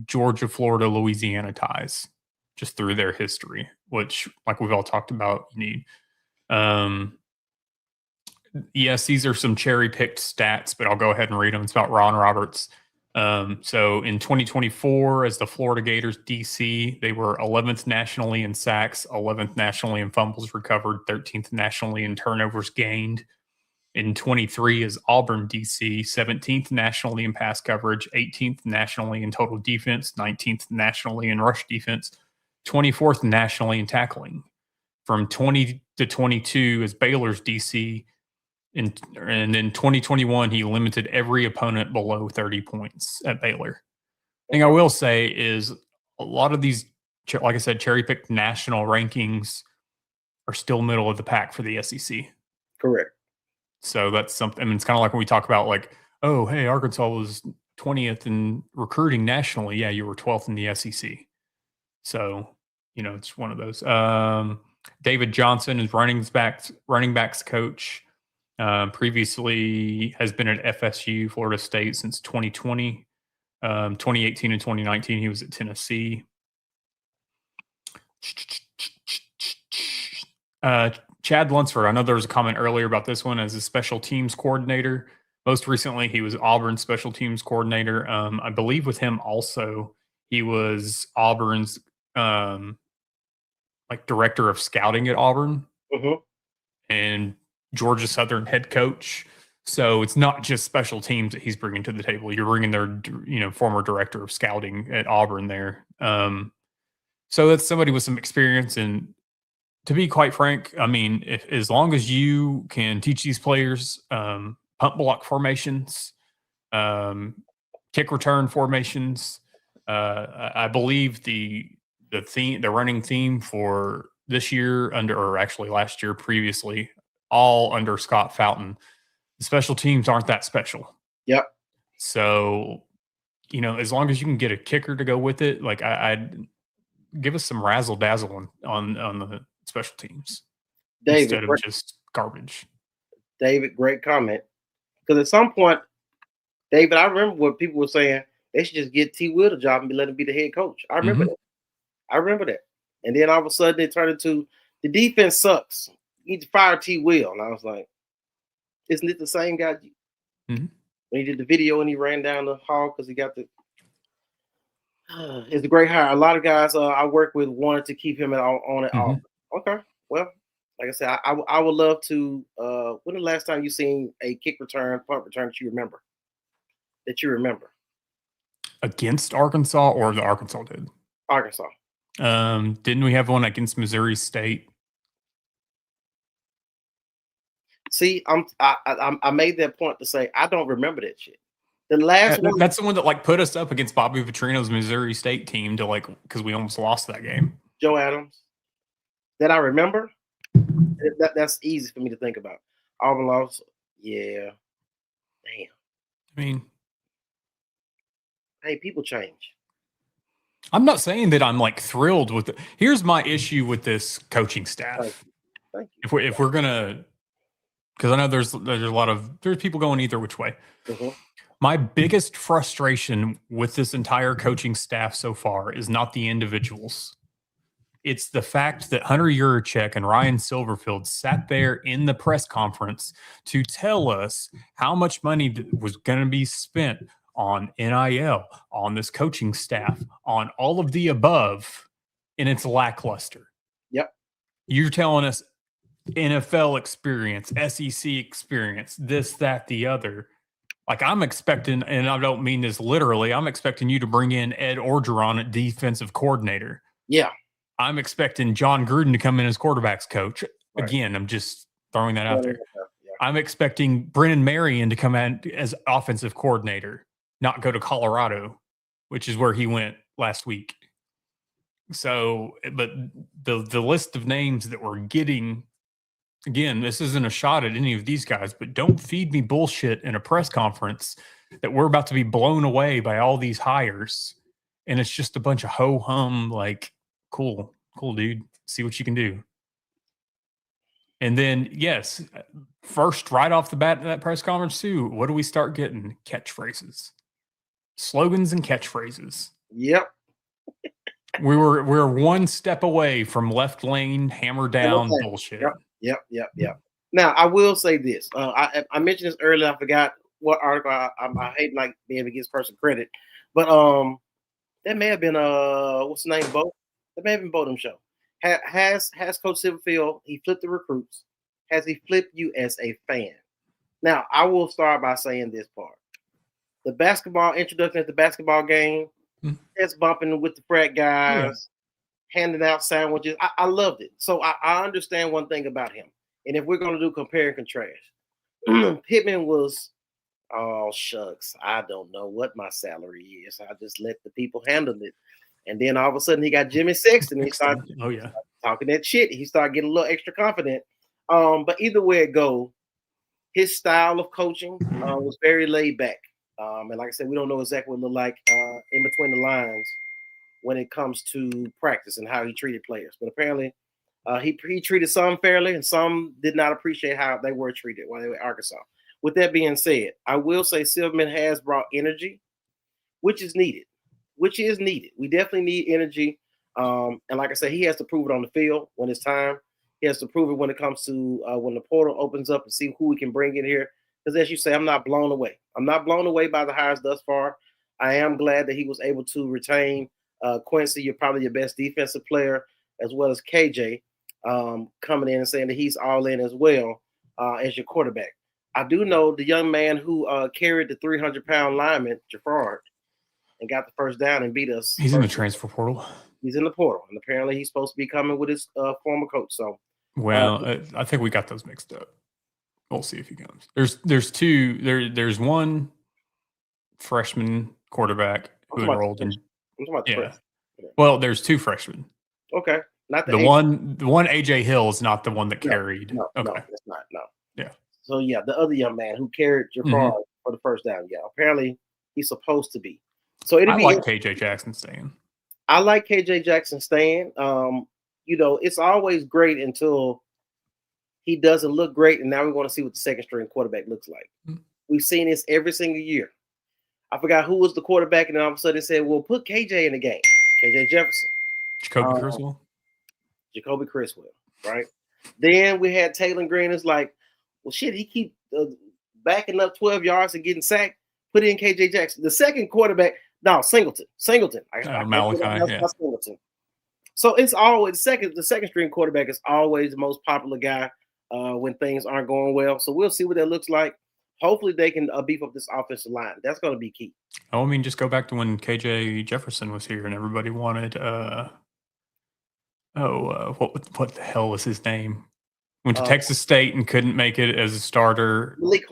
S8: Georgia, Florida, Louisiana ties just through their history, which, like we've all talked about, you need. Yes, these are some cherry-picked stats, but I'll go ahead and read them. It's about Ron Roberts. So in 2024, as the Florida Gators DC, they were 11th nationally in sacks, 11th nationally in fumbles recovered, 13th nationally in turnovers gained. In 23 as Auburn DC, 17th nationally in pass coverage, 18th nationally in total defense, 19th nationally in rush defense, 24th nationally in tackling. From 20 to 22 as Baylor's DC, and in 2021, he limited every opponent below 30 points at Baylor. Thing I will say is a lot of these, like I said, cherry-picked national rankings are still middle of the pack for the SEC.
S7: Correct.
S8: So that's something. I mean, it's kind of like when we talk about like, oh, hey, Arkansas was 20th in recruiting nationally. Yeah, you were 12th in the SEC. So, it's one of those. David Johnson is running backs coach. Previously has been at FSU, Florida State since 2020. 2018 and 2019, he was at Tennessee. Chad Lunsford, I know there was a comment earlier about this one as a special teams coordinator. Most recently, he was Auburn's special teams coordinator. I believe with him also, he was Auburn's director of scouting at Auburn and Georgia Southern head coach. So it's not just special teams that he's bringing to the table. You're bringing their former director of scouting at Auburn there. So that's somebody with some experience. And to be quite frank, I mean, as long as you can teach these players pump block formations, kick return formations, I believe the running theme for this year or actually last year previously, all under Scott Fountain, the special teams aren't that special.
S7: Yep.
S8: So, as long as you can get a kicker to go with it, like I'd give us some razzle dazzle on the special teams, David, instead of just garbage.
S7: David, great comment. Because at some point, David, I remember what people were saying. They should just get T. Will the job and let him be the head coach. I remember that. And then all of a sudden, it turned into the defense sucks. You need to fire T. Will. And I was like, isn't it the same guy? When he did the video and he ran down the hall because he got the it's a great hire. A lot of guys I work with wanted to keep him on it. Okay. Well, like I said, I would love to. When the last time you seen a kick return, punt return that you remember?
S8: Against Arkansas, or the Arkansas did?
S7: Arkansas.
S8: Didn't we have one against Missouri State?
S7: See, I made that point to say I don't remember that shit. The last one,
S8: that's the one that put us up against Bobby Petrino's Missouri State team to because we almost lost that game.
S7: Joe Adams. That I remember. That's easy for me to think about. Auburn lost. Yeah. Damn.
S8: I mean,
S7: hey, people change.
S8: I'm not saying that I'm thrilled with it. Here's my issue with this coaching staff.
S7: Thank you.
S8: If we're gonna, because I know there's people going either which way. My biggest frustration with this entire coaching staff so far is not the individuals. It's the fact that Hunter Yurachek and Ryan Silverfield sat there in the press conference to tell us how much money was going to be spent on NIL, on this coaching staff, on all of the above, and it's lackluster.
S7: Yep.
S8: You're telling us NFL experience, SEC experience, this, that, the other. Like, I'm expecting, and I don't mean this literally, I'm expecting you to bring in Ed Orgeron at defensive coordinator.
S7: Yeah.
S8: I'm expecting John Gruden to come in as quarterback's coach.
S7: Right.
S8: Again, I'm just throwing that out there.
S7: Yeah.
S8: I'm expecting Brennan Marion to come in as offensive coordinator, not go to Colorado, which is where he went last week. So, but the list of names that we're getting, again, this isn't a shot at any of these guys, but don't feed me bullshit in a press conference that we're about to be blown away by all these hires. And it's just a bunch of ho-hum, like, cool, dude. See what you can do. And then, yes, first, right off the bat in that press conference, too, what do we start getting? Catchphrases. Slogans and catchphrases.
S7: Yep.
S8: We're one step away from left lane, hammer down bullshit.
S7: Yep. Now, I will say this. I mentioned this earlier. I forgot what article. I hate like being able to give this person credit. But that may have been, what's the name, Bo? That may have been Bodum show. Has Coach Silverfield, he flipped the recruits. Has he flipped you as a fan? Now, I will start by saying this part. The basketball introduction at the basketball game, that's bumping with the frat guys, handing out sandwiches. I loved it. So I understand one thing about him. And if we're going to do compare and contrast, Pittman was, oh, shucks, I don't know what my salary is. I just let the people handle it. And then all of a sudden he got Jimmy Sexton. And he started talking that shit. He started getting a little extra confident. But either way it go, his style of coaching was very laid back. And like I said, we don't know exactly what it looked like in between the lines when it comes to practice and how he treated players. But apparently he treated some fairly and some did not appreciate how they were treated while they were at Arkansas. With that being said, I will say Silverman has brought energy, which is needed. We definitely need energy. And like I said, he has to prove it on the field when it's time. He has to prove it when it comes to when the portal opens up and see who we can bring in here. Because as you say, I'm not blown away. I'm not blown away by the hires thus far. I am glad that he was able to retain Quincy. You're probably your best defensive player, as well as KJ coming in and saying that he's all in as well as your quarterback. I do know the young man who carried the 300-pound lineman, Jafar, and got the first down and beat us.
S8: He's in the transfer portal.
S7: He's in the portal, and apparently he's supposed to be coming with his former coach. So,
S8: well, I think we got those mixed up. We'll see if he comes. There's two. There's one freshman quarterback who enrolled in. Well, there's two freshmen.
S7: Okay, not
S8: the one AJ Hill is not the one that carried.
S7: No,
S8: okay.
S7: No, it's not. No.
S8: Yeah.
S7: So yeah, the other young man who carried Jafar for the first down. Yeah, apparently he's supposed to be. So I like
S8: KJ Jackson staying.
S7: I like KJ Jackson staying. It's always great until he doesn't look great, and now we want to see what the second string quarterback looks like. We've seen this every single year. I forgot who was the quarterback, and then all of a sudden they said, "Well, put KJ in the game." KJ Jefferson, Jacoby Criswell, right? Then we had Taylor Green. It's like, well, shit, he keep backing up 12 yards and getting sacked. Put in KJ Jackson. The second quarterback, Singleton.
S8: Malachi,
S7: Singleton. So it's always the second string quarterback is always the most popular guy when things aren't going well. So we'll see what that looks like. Hopefully they can beef up this offensive line. That's going to be key.
S8: Oh, I mean, just go back to when KJ Jefferson was here and everybody wanted what the hell was his name? Went to Texas State and couldn't make it as a starter.
S7: Malik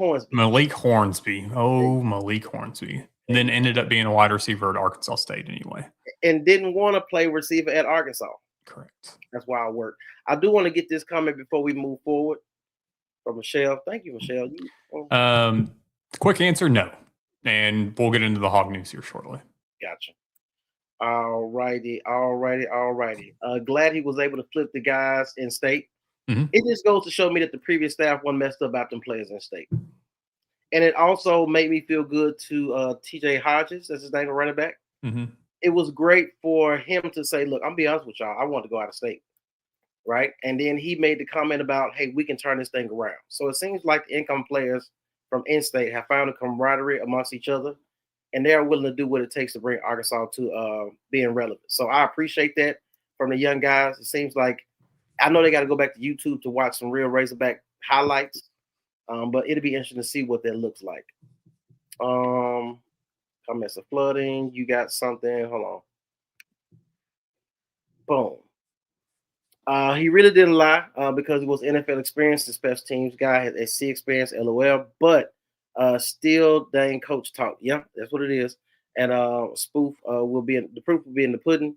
S7: Hornsby.
S8: Malik Hornsby. And then ended up being a wide receiver at Arkansas State anyway.
S7: And didn't want to play receiver at Arkansas.
S8: Correct.
S7: That's why I work. I do want to get this comment before we move forward from Michelle. Thank you, Michelle.
S8: Quick answer, no. And we'll get into the hog news here shortly.
S7: Gotcha. All righty. Glad he was able to flip the guys in state. It just goes to show me that the previous staff wasn't messed up about them players in state. And it also made me feel good to TJ Hodges, that's his name, a running back. it was great for him to say, look, I'm gonna be honest with y'all, I want to go out of state. Right. And then he made the comment about, hey, we can turn this thing around. So it seems like the income players from in-state have found a camaraderie amongst each other, and they're willing to do what it takes to bring Arkansas to being relevant. So I appreciate that from the young guys. It seems like, I know they got to go back to YouTube to watch some real Razorback highlights, but it'll be interesting to see what that looks like. Comments of flooding. You got something. Hold on. Boom. He really didn't lie because it was NFL experience. The special teams guy has SC experience, LOL, but still dang coach talk. Yeah, that's what it is. And spoof will be the proof will be in the pudding.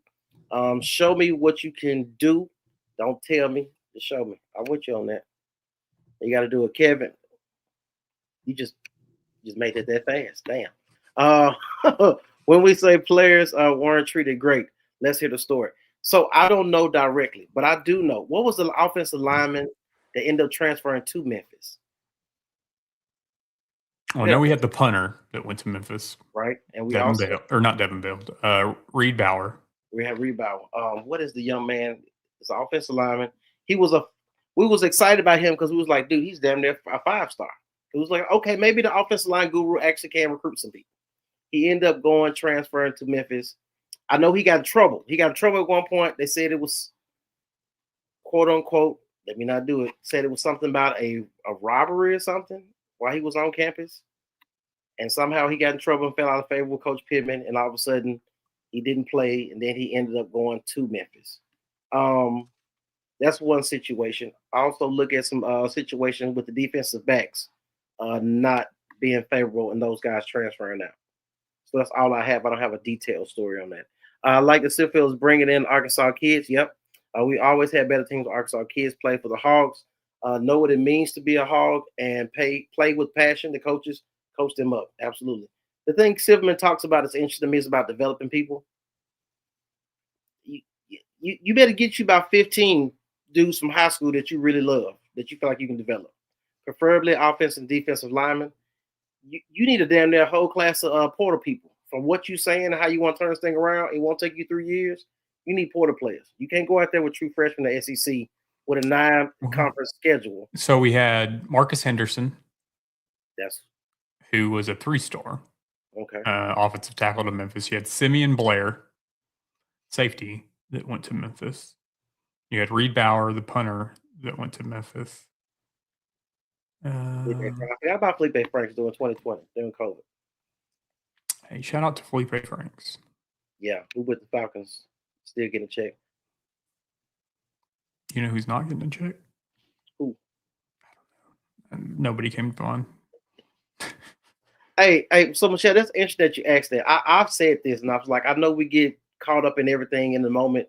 S7: Show me what you can do. Don't tell me. Just show me. I'm with you on that. You got to do it, Kevin. You just made that fast. Damn. When we say players weren't treated great, let's hear the story. So I don't know directly, but I do know. What was the offensive lineman that ended up transferring to Memphis?
S8: Oh, no, we had the punter that went to Memphis.
S7: Right. And we
S8: Devin
S7: also
S8: Bale, or not Devin Bale, Reed Bauer.
S7: We had Reed Bauer. What is the young man? It's an offensive lineman. We was excited about him because we was like, dude, he's damn near a 5-star. It was like, okay, maybe the offensive line guru actually can recruit some people. He ended up transferring to Memphis. I know he got in trouble. He got in trouble at one point. They said it was, quote unquote, let me not do it, said it was something about a robbery or something while he was on campus. And somehow he got in trouble and fell out of favor with Coach Pittman. And all of a sudden, he didn't play. And then he ended up going to Memphis. That's one situation. I also look at some situations with the defensive backs not being favorable and those guys transferring out. So that's all I have. I don't have a detailed story on that. Like the Silverfield is bringing in Arkansas kids. Yep. We always had better teams. Arkansas kids play for the Hogs. Know what it means to be a Hog and play with passion. The coaches coach them up. Absolutely. The thing Silverman talks about is interesting to me is about developing people. You better get you about 15 dudes from high school that you really love, that you feel like you can develop. Preferably offensive and defensive linemen. You need a damn near whole class of portal people. From what you're saying and how you want to turn this thing around, it won't take you 3 years. You need portal players. You can't go out there with true freshmen in the SEC with a 9-conference schedule.
S8: So we had Marcus Henderson.
S7: Yes.
S8: Who was a 3-star.
S7: Okay.
S8: Offensive tackle to Memphis. You had Simeon Blair, safety, that went to Memphis. You had Reed Bauer, the punter, that went to Memphis.
S7: I forgot about Felipe Franks during 2020, during COVID.
S8: Hey, shout out to Felipe Franks.
S7: Yeah, who with the Falcons still getting a check.
S8: You know who's not getting a check?
S7: Who?
S8: I don't know. Nobody came to mind.
S7: Hey, so Michelle, that's interesting that you asked that. I've said this, and I was like, I know we get caught up in everything in the moment,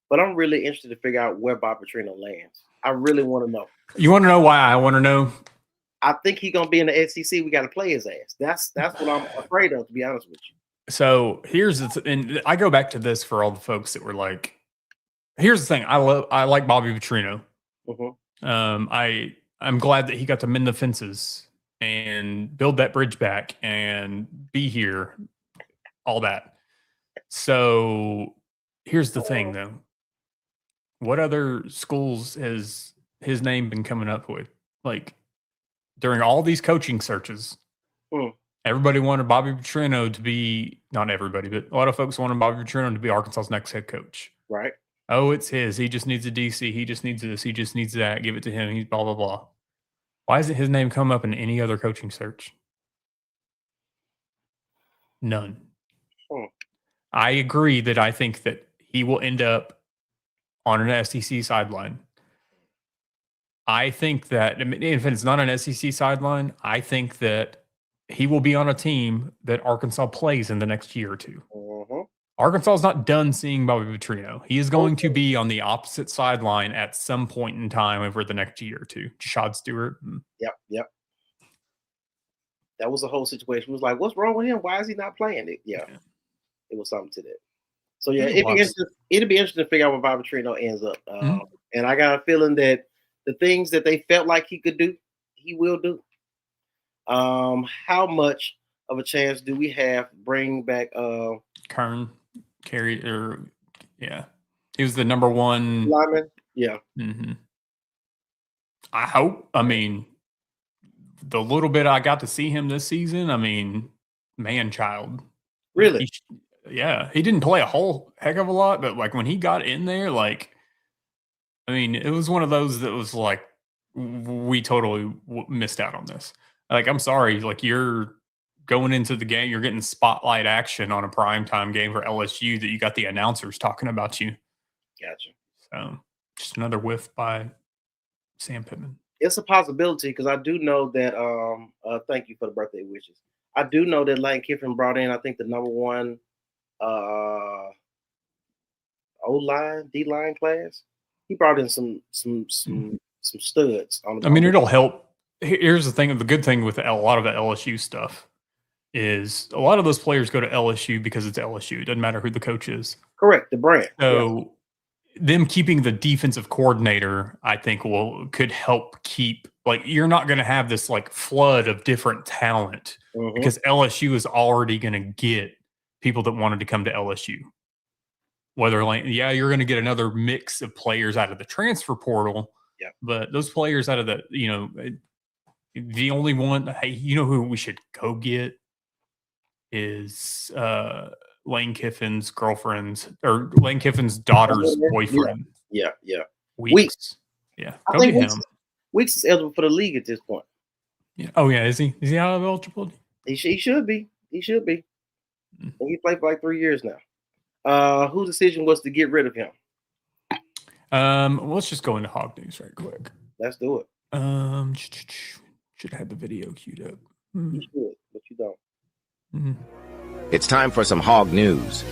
S7: but I'm really interested to figure out where Bob Petrino lands. I really want to know.
S8: You want to know why I want to know?
S7: I think he's gonna be in the SEC. We got to play his ass. That's what I'm afraid of, to be honest with you.
S8: So here's and I go back to this for all the folks that were like, here's the thing. I like Bobby Petrino.
S7: Mm-hmm.
S8: I'm glad that he got to mend the fences and build that bridge back and be here, all that. So here's the thing, though. What other schools has his name been coming up with? Like, during all these coaching searches, everybody wanted Bobby Petrino to be, not everybody, but a lot of folks wanted Bobby Petrino to be Arkansas's next head coach.
S7: Right.
S8: Oh, it's his. He just needs a DC. He just needs this. He just needs that. Give it to him. He's blah, blah, blah. Why hasn't his name come up in any other coaching search? None. I agree that I think that he will end up on an SEC sideline. I think that if it's not an SEC sideline, I think that he will be on a team that Arkansas plays in the next year or two. Arkansas is not done seeing Bobby Petrino. He is going to be on the opposite sideline at some point in time over the next year or two. Jashad Stewart.
S7: Yep. That was the whole situation. It was like, what's wrong with him? Why is he not playing it? Yeah. It was something to that. So, yeah, it'd be interesting to figure out where Bobby Petrino ends up. And I got a feeling that the things that they felt like he could do, he will do. How much of a chance do we have bring back
S8: Kern? He was the number one
S7: lineman. Yeah.
S8: Mm-hmm. I hope. I mean, the little bit I got to see him this season, I mean, man child.
S7: Really?
S8: He didn't play a whole heck of a lot, but like when he got in there, like, I mean, it was one of those that was like, we totally missed out on this. Like, I'm sorry, like you're going into the game, you're getting spotlight action on a primetime game for LSU that you got the announcers talking about you.
S7: Gotcha.
S8: So just another whiff by Sam Pittman.
S7: It's a possibility because I do know that. Thank you for the birthday wishes. I do know that Lane Kiffin brought in, I think, the number one O-line, D-line class. He brought in some studs.
S8: I mean, it'll help. Here's the thing: the good thing with a lot of the LSU stuff is a lot of those players go to LSU because it's LSU. It doesn't matter who the coach is.
S7: Correct, the brand.
S8: So them keeping the defensive coordinator, I think, could help keep, like, you're not going to have this like flood of different talent because LSU is already going to get people that wanted to come to LSU. Whether you're going to get another mix of players out of the transfer portal, but those players out of the only one, hey, you know who we should go get is Lane Kiffin's girlfriend's or Lane Kiffin's daughter's boyfriend.
S7: Yeah.
S8: Weeks. Yeah.
S7: I think Weeks is eligible for the league at this point.
S8: Yeah. Oh yeah, is he? Is he out of eligibility?
S7: He should be. He should be. And he played for like 3 years now. Whose decision was to get rid of him?
S8: Let's just go into Hog News right quick.
S7: Let's do it.
S8: Should have the video queued up.
S7: You should, but you don't.
S5: It's time for some Hog News.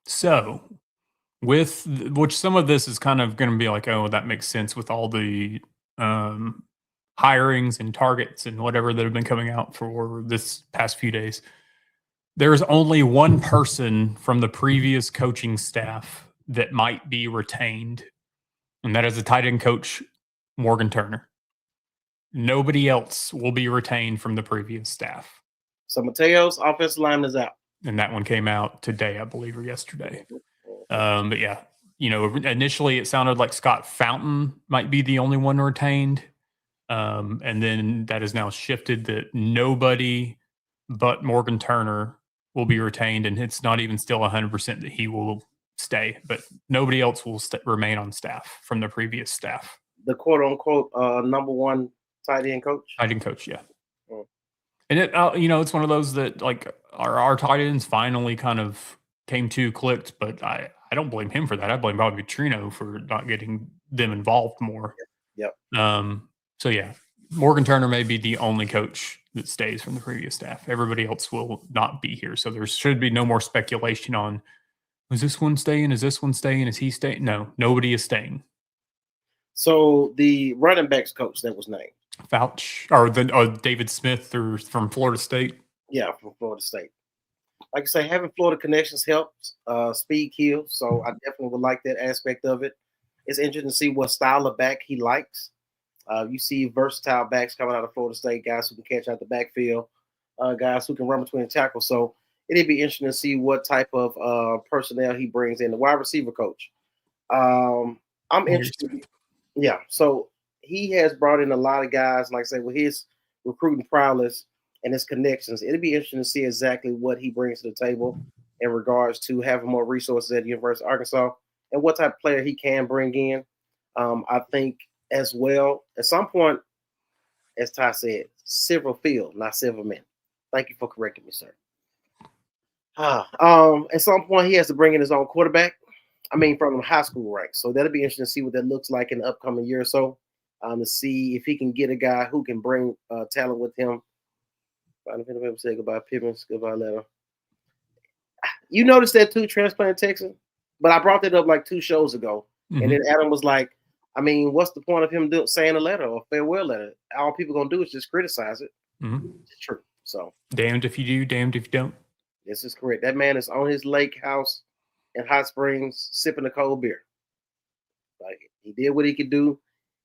S8: So, with which some of this is kind of going to be like, oh, that makes sense with all the hirings and targets and whatever that have been coming out for this past few days. There's only one person from the previous coaching staff that might be retained, and that is the tight end coach, Morgan Turner. Nobody else will be retained from the previous staff.
S7: So Mateo's offensive line is out.
S8: And that one came out today, I believe, or yesterday. But yeah, initially it sounded like Scott Fountain might be the only one retained. And then that has now shifted that nobody but Morgan Turner will be retained. And it's not even still 100% that he will stay, but nobody else will remain on staff from the previous staff.
S7: The quote unquote number one tight end coach?
S8: Tight end coach, yeah. And it, it's one of those that like our tight ends finally kind of clicked, but I don't blame him for that. I blame Bobby Petrino for not getting them involved more.
S7: Yep.
S8: So yeah, Morgan Turner may be the only coach that stays from the previous staff. Everybody else will not be here. So there should be no more speculation on, is this one staying? Is this one staying? Is he staying? No, nobody is staying.
S7: So the running backs coach that was named.
S8: Fouch, or David Smith from Florida State.
S7: Yeah, from Florida State. Like I say, having Florida connections helps. Speed kills, so I definitely would like that aspect of it. It's interesting to see what style of back he likes. You see versatile backs coming out of Florida State, guys who can catch out the backfield, guys who can run between tackles. So it'd be interesting to see what type of personnel he brings in. The wide receiver coach. I'm interested. Yeah, so he has brought in a lot of guys, like I say, with his recruiting prowess and his connections. It'd be interesting to see exactly what he brings to the table in regards to having more resources at the University of Arkansas and what type of player he can bring in. I think as well, at some point, as Ty said, Silverfield, not Silverman. Thank you for correcting me, sir. At some point, he has to bring in his own quarterback. I mean, from the high school ranks. So that'll be interesting to see what that looks like in the upcoming year or so. To see if he can get a guy who can bring talent with him. Say goodbye, Pippins. Goodbye, letter. You noticed that too, transplant Texan? But I brought that up like 2 shows ago. Mm-hmm. And then Adam was like, I mean, what's the point of him saying a letter or a farewell letter? All people going to do is just criticize it.
S8: Mm-hmm.
S7: It's true. So
S8: damned if you do, damned if you don't.
S7: This is correct. That man is on his lake house in Hot Springs sipping a cold beer. Like, he did what he could do.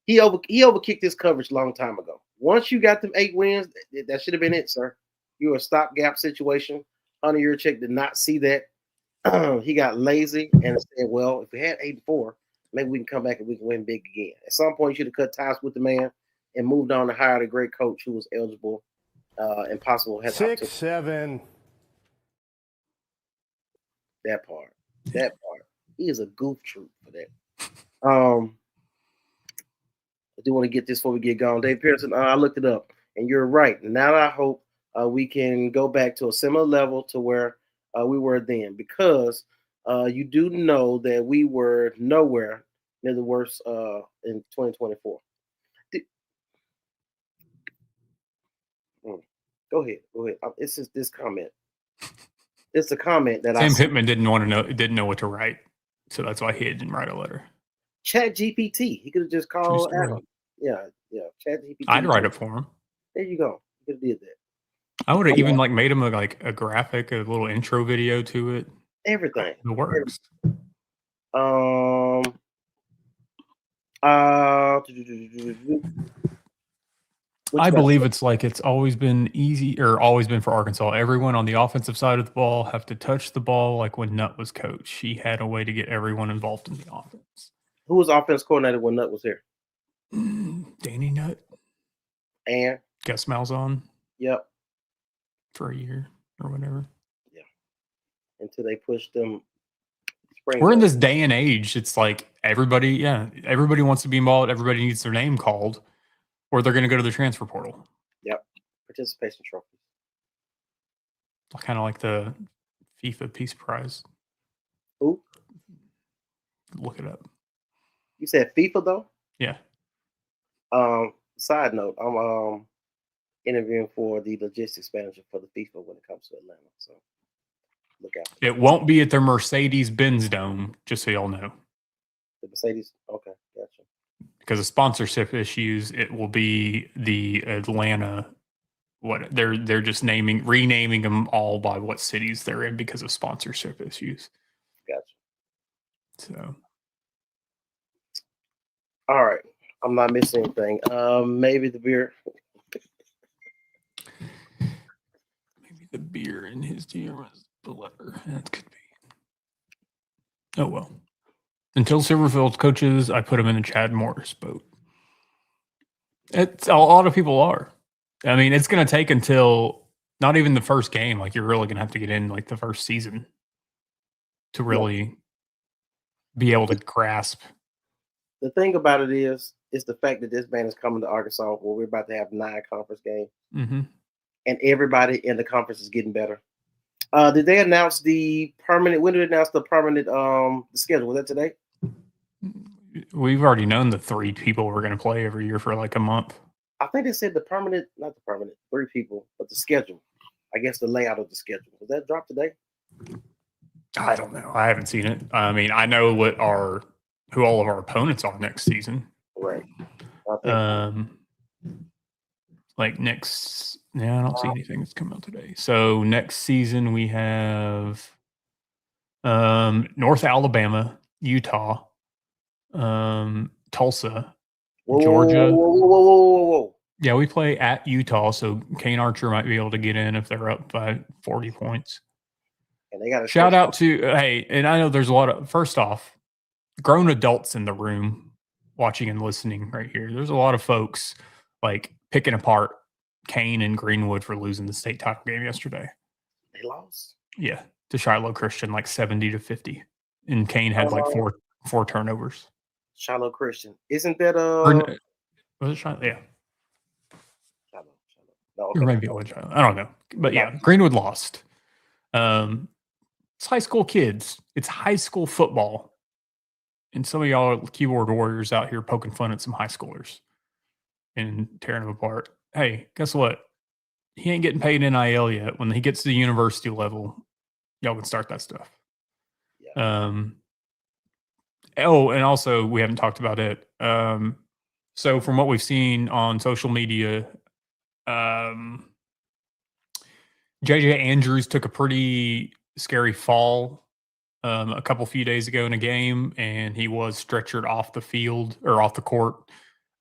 S7: He overkicked his coverage a long time ago. Once you got them 8 wins, that should have been it, sir. You were a stopgap situation. Hunter Yurchek did not see that. He got lazy and said, well, if we had 8-4, maybe we can come back and we can win big again. At some point, you should have cut ties with the man and moved on to hire a great coach who was eligible and possible.
S9: 6, 7.
S7: That part. He is a goof troop for that. I do want to get this before we get going. Dave Pearson, I looked it up, and you're right. Now I hope we can go back to a similar level to where we were then, because you do know that we were nowhere near the worst in 2024. Go ahead. It's just this comment. It's a comment that
S8: Sam Pittman didn't know what to write, so that's why he didn't write a letter.
S7: Chat GPT. He could have just called Adam. Yeah. Chat GPT.
S8: I'd write it for him.
S7: There you go. You could have did that.
S8: I would have even made him a graphic, a little intro video to it.
S7: Everything.
S8: It works. I believe it's always been easy, or always been for Arkansas. Everyone on the offensive side of the ball have to touch the ball like when Nutt was coach. He had a way to get everyone involved in the offense.
S7: Who was offense coordinator when Nutt was here?
S8: Danny Nutt.
S7: And?
S8: Gus Malzahn.
S7: Yep.
S8: For a year or whatever.
S7: Yeah. Until they pushed them.
S8: We're in this day and age. It's like everybody wants to be involved. Everybody needs their name called, or they're going to go to the transfer portal.
S7: Yep. Participation trophies.
S8: Kind of like the FIFA Peace Prize.
S7: Who?
S8: Look it up.
S7: You said FIFA though?
S8: Yeah.
S7: Side note, I'm interviewing for the logistics manager for the FIFA when it comes to Atlanta. So look out.
S8: It won't be at the Mercedes-Benz Dome, just so y'all know.
S7: The Mercedes? Okay, gotcha.
S8: Because of sponsorship issues, it will be the Atlanta. What they're just renaming them all by what cities they're in because of sponsorship issues.
S7: Gotcha.
S8: So,
S7: all right, I'm not missing anything. Maybe the beer.
S8: Maybe the beer in his DM was the letter. That could be. Oh well. Until Silverfield coaches, I put him in the Chad Morris boat. It's a lot of people are. I mean, it's going to take until not even the first game. You're really going to have to get in the first season to really be able to grasp.
S7: The thing about it is the fact that this man is coming to Arkansas where we're about to have 9 conference games, and everybody in the conference is getting better. Did they announce the permanent? When did they announce the permanent schedule? Was that today?
S8: We've already known the 3 people we're going to play every year for a month.
S7: I think they said not the permanent, 3 people, but the schedule. I guess the layout of the schedule. Was that dropped today?
S8: I don't know. I haven't seen it. I mean, I know who all of our opponents are next season.
S7: Right.
S8: I don't see anything that's come out today. So next season we have North Alabama, Utah, Tulsa, Georgia.
S7: Whoa.
S8: Yeah, we play at Utah, so Kane Archer might be able to get in if they're up by 40 points.
S7: And they got a
S8: shout out to and I know there's a lot of, first off, grown adults in the room watching and listening right here. There's a lot of folks picking apart Kane and Greenwood for losing the state title game yesterday.
S7: They lost?
S8: Yeah, to Shiloh Christian 70-50. And Kane had four turnovers.
S7: Shiloh Christian. Isn't that
S8: was it Shiloh? Yeah.
S7: Shiloh. No, okay.
S8: Or maybe it was Shiloh. I don't know. But yeah, Greenwood lost. It's high school kids. It's high school football. And some of y'all are keyboard warriors out here poking fun at some high schoolers and tearing them apart. Hey, guess what? He ain't getting paid NIL yet. When he gets to the university level, y'all can start that stuff. Yeah. And also we haven't talked about it. So from what we've seen on social media, JJ Andrews took a pretty scary fall a few days ago in a game, and he was stretchered off the field or off the court.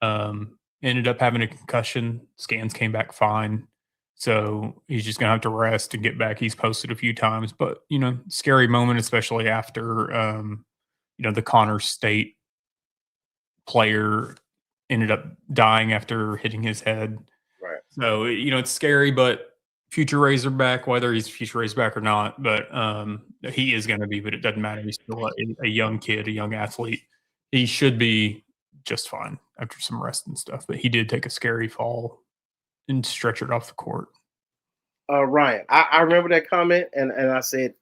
S8: Ended up having a concussion. Scans came back fine. So he's just going to have to rest and get back. He's posted a few times, but, scary moment, especially after, the Connors State player ended up dying after hitting his head.
S7: Right.
S8: So, it's scary, but future Razorback, whether he's a future Razorback or not, but he is going to be, but it doesn't matter. He's still a young kid, a young athlete. He should be just fine after some rest and stuff, but he did take a scary fall and stretchered off the court.
S7: Ryan, I remember that comment, and I said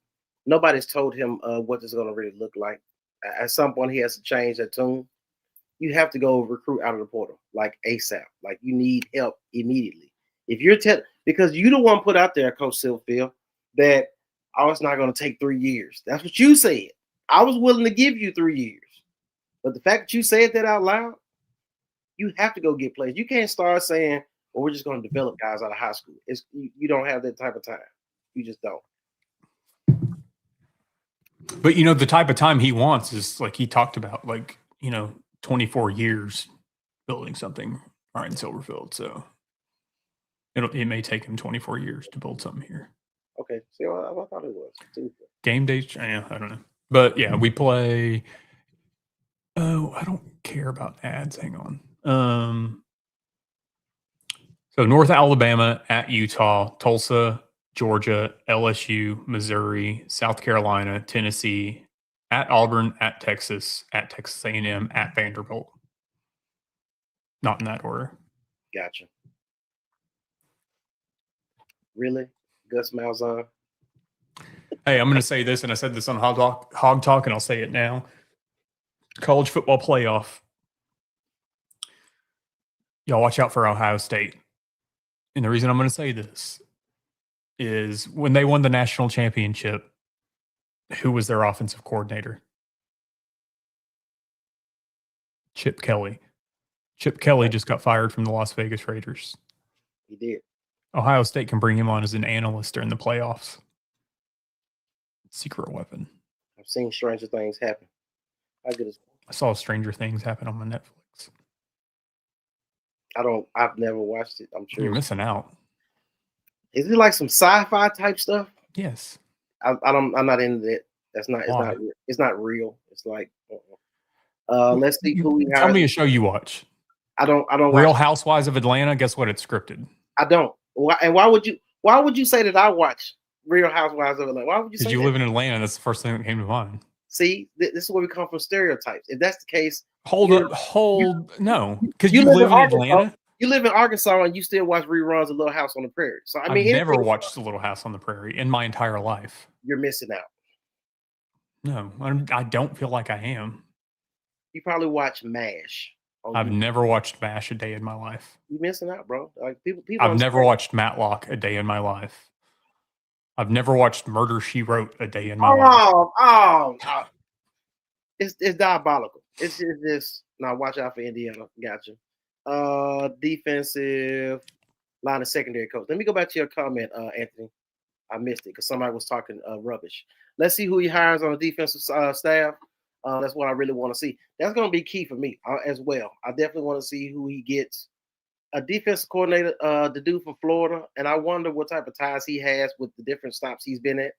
S7: nobody's told him what this is going to really look like. At some point, he has to change that tune. You have to go recruit out of the portal like ASAP. Like you need help immediately. If you're because you the one put out there, Coach Silverfield, that it's not going to take 3 years. That's what you said. I was willing to give you 3 years, but the fact that you said that out loud, you have to go get players. You can't start saying, "Well, we're just going to develop guys out of high school." You don't have that type of time. You just don't.
S8: But the type of time he wants is like he talked about, 24 years building something right in Silverfield. So it may take him 24 years to build something here.
S7: Okay. See, I thought it was.
S8: Game day, I don't know. But yeah, we play. Oh, I don't care about ads. Hang on. So North Alabama at Utah, Tulsa, Georgia, LSU, Missouri, South Carolina, Tennessee, at Auburn, at Texas A&M, at Vanderbilt. Not in that order.
S7: Gotcha. Really? Gus Malzahn?
S8: Hey, I'm going to say this, and I said this on Hog Talk, and I'll say it now. College football playoff. Y'all watch out for Ohio State. And the reason I'm going to say this is when they won the national championship, who was their offensive coordinator? Chip Kelly. Chip Kelly just got fired from the Las Vegas Raiders.
S7: He did.
S8: Ohio State can bring him on as an analyst during the playoffs. Secret weapon.
S7: I've seen stranger things happen.
S8: I saw Stranger Things happen on my Netflix.
S7: I've never watched it. I'm sure
S8: you're missing out.
S7: Is it like some sci-fi type stuff?
S8: Yes.
S7: I'm not into that. It's not real. It's like let's see who we
S8: tell me a show you watch.
S7: I don't
S8: Real Housewives of Atlanta. Guess what? It's scripted.
S7: I don't. And why would you say that I watch Real Housewives of Atlanta? Why would you say that?
S8: Because you live in Atlanta. That's the first thing that came to mind.
S7: See, this is where we come from, stereotypes. If that's the case,
S8: no, because you live in Atlanta.
S7: You live in Arkansas and you still watch reruns of Little House on the Prairie. So I mean,
S8: I've never watched The Little House on the Prairie in my entire life.
S7: You're missing out.
S8: No, I don't feel like I am.
S7: You probably watch MASH.
S8: I've never watched MASH a day in my life.
S7: You're missing out, bro. Like people.
S8: I've never watched Matlock a day in my life. I've never watched Murder, She Wrote a day in my life.
S7: Oh. It's diabolical. It's just now. Watch out for Indiana. Gotcha. Defensive line of secondary coach. Let me go back to your comment, Anthony. I missed it because somebody was talking rubbish. Let's see who he hires on the defensive staff. That's what I really want to see. That's going to be key for me as well. I definitely want to see who he gets. A defensive coordinator, the dude from Florida, and I wonder what type of ties he has with the different stops he's been at.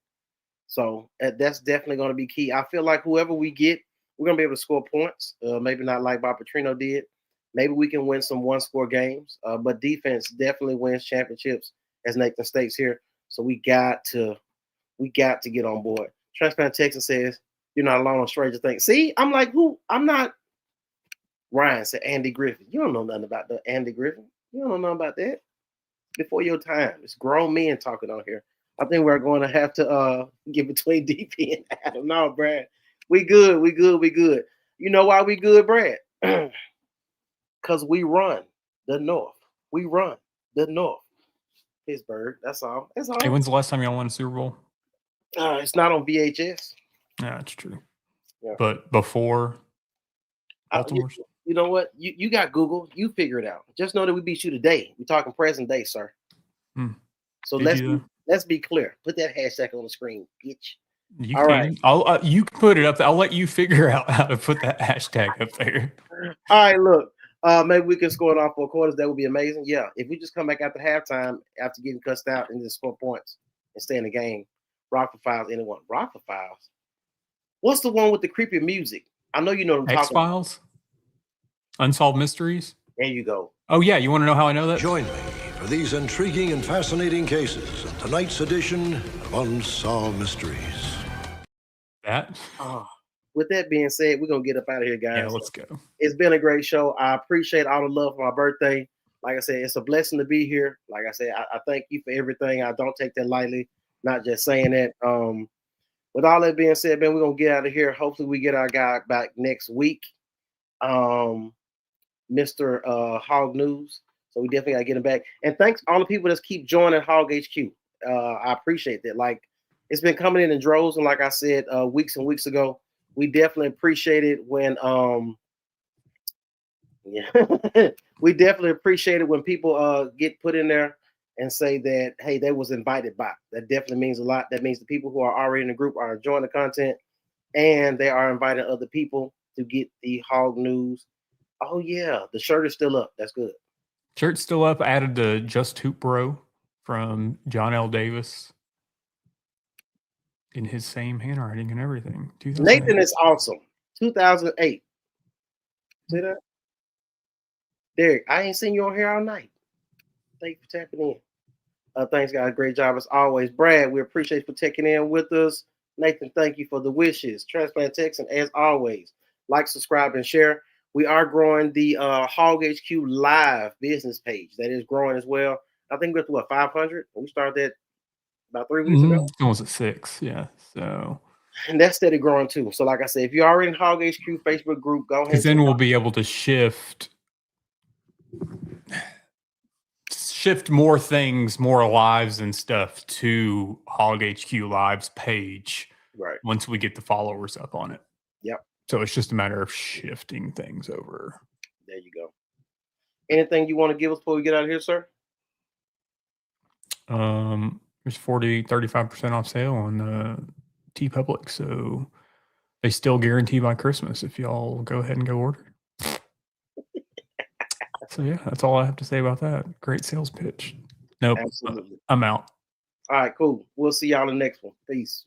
S7: So that's definitely going to be key. I feel like whoever we get, we're going to be able to score points. Maybe not like Bob Petrino did. Maybe we can win some one-score games. But defense definitely wins championships, as Nathan states here. So we got to get on board. Transparent Texan says, "You're not alone on Stranger Things." See, I'm like, who? I'm not. Ryan said Andy Griffin. You don't know nothing about the Andy Griffin. You don't know nothing about that. Before your time. It's grown men talking on here. I think we're going to have to get between DP and Adam. No, Brad. We good. You know why we good, Brad? Because we run the North. We run the North. Pittsburgh. That's all.
S8: Hey, when's the last time y'all won a Super Bowl?
S7: It's not on VHS.
S8: Yeah, that's true.
S7: Yeah.
S8: But before Baltimore?
S7: You know what? You got Google. You figure it out. Just know that we beat you today. We're talking present day, sir. So let's be clear. Put that hashtag on the screen, bitch.
S8: You can. Right. You can put it up. I'll let you figure out how to put that hashtag up there.
S7: All right, look. Maybe we can score it off 4 quarters. That would be amazing. Yeah, if we just come back after halftime, after getting cussed out, and just score points and stay in the game. Rockford Files, anyone? Rockford Files. What's the one with the creepy music? I know you know what I'm talking about.
S8: X-Files? Unsolved Mysteries?
S7: There you go.
S8: Oh, yeah. You want to know how I know that?
S9: Join me for these intriguing and fascinating cases of tonight's edition of Unsolved Mysteries.
S8: That?
S7: With that being said, we're going to get up out of here, guys.
S8: Yeah, let's go.
S7: It's been a great show. I appreciate all the love for my birthday. Like I said, it's a blessing to be here. Like I said, I thank you for everything. I don't take that lightly, not just saying that. With all that being said, man, we're going to get out of here. Hopefully we get our guy back next week, Mr. Hog News. So we definitely got to get him back. And thanks all the people that keep joining Hog HQ. I appreciate that. Like, it's been coming in droves. And like I said, weeks and weeks ago, we definitely appreciate it when we definitely appreciate it when people get put in there and say that, hey, they was invited by. That definitely means a lot. That means the people who are already in the group are enjoying the content, and they are inviting other people to get the Hog News. Oh yeah, the shirt is still up. That's good.
S8: Shirt's still up. Added the Just Hoop Bro from John L. Davis in his same handwriting and everything.
S7: Nathan is awesome. 2008. See that? Derek, I ain't seen you on here all night. Thank you for tapping in. Thanks, guys. Great job as always. Brad, we appreciate you for taking in with us. Nathan, thank you for the wishes. Transplant Texan, as always, like, subscribe, and share. We are growing the Hog HQ Live business page. That is growing as well. I think we're to 500. We started that about 3 weeks ago.
S8: It was at 6, yeah. So,
S7: and that's steady growing too. So, like I said, if you're already in Hog HQ Facebook group, go ahead.
S8: Because then we'll be able to shift more things, more lives and stuff to Hog HQ Live's page.
S7: Right.
S8: Once we get the followers up on it.
S7: Yep.
S8: So it's just a matter of shifting things over.
S7: There you go. Anything you want to give us before we get out of here, sir?
S8: There's 35% off sale on TeePublic, so they still guarantee by Christmas if y'all go ahead and go order. So yeah, that's all I have to say about that. Great sales pitch. Nope.
S7: Absolutely.
S8: I'm out.
S7: All right, cool. We'll see y'all in the next one. Peace.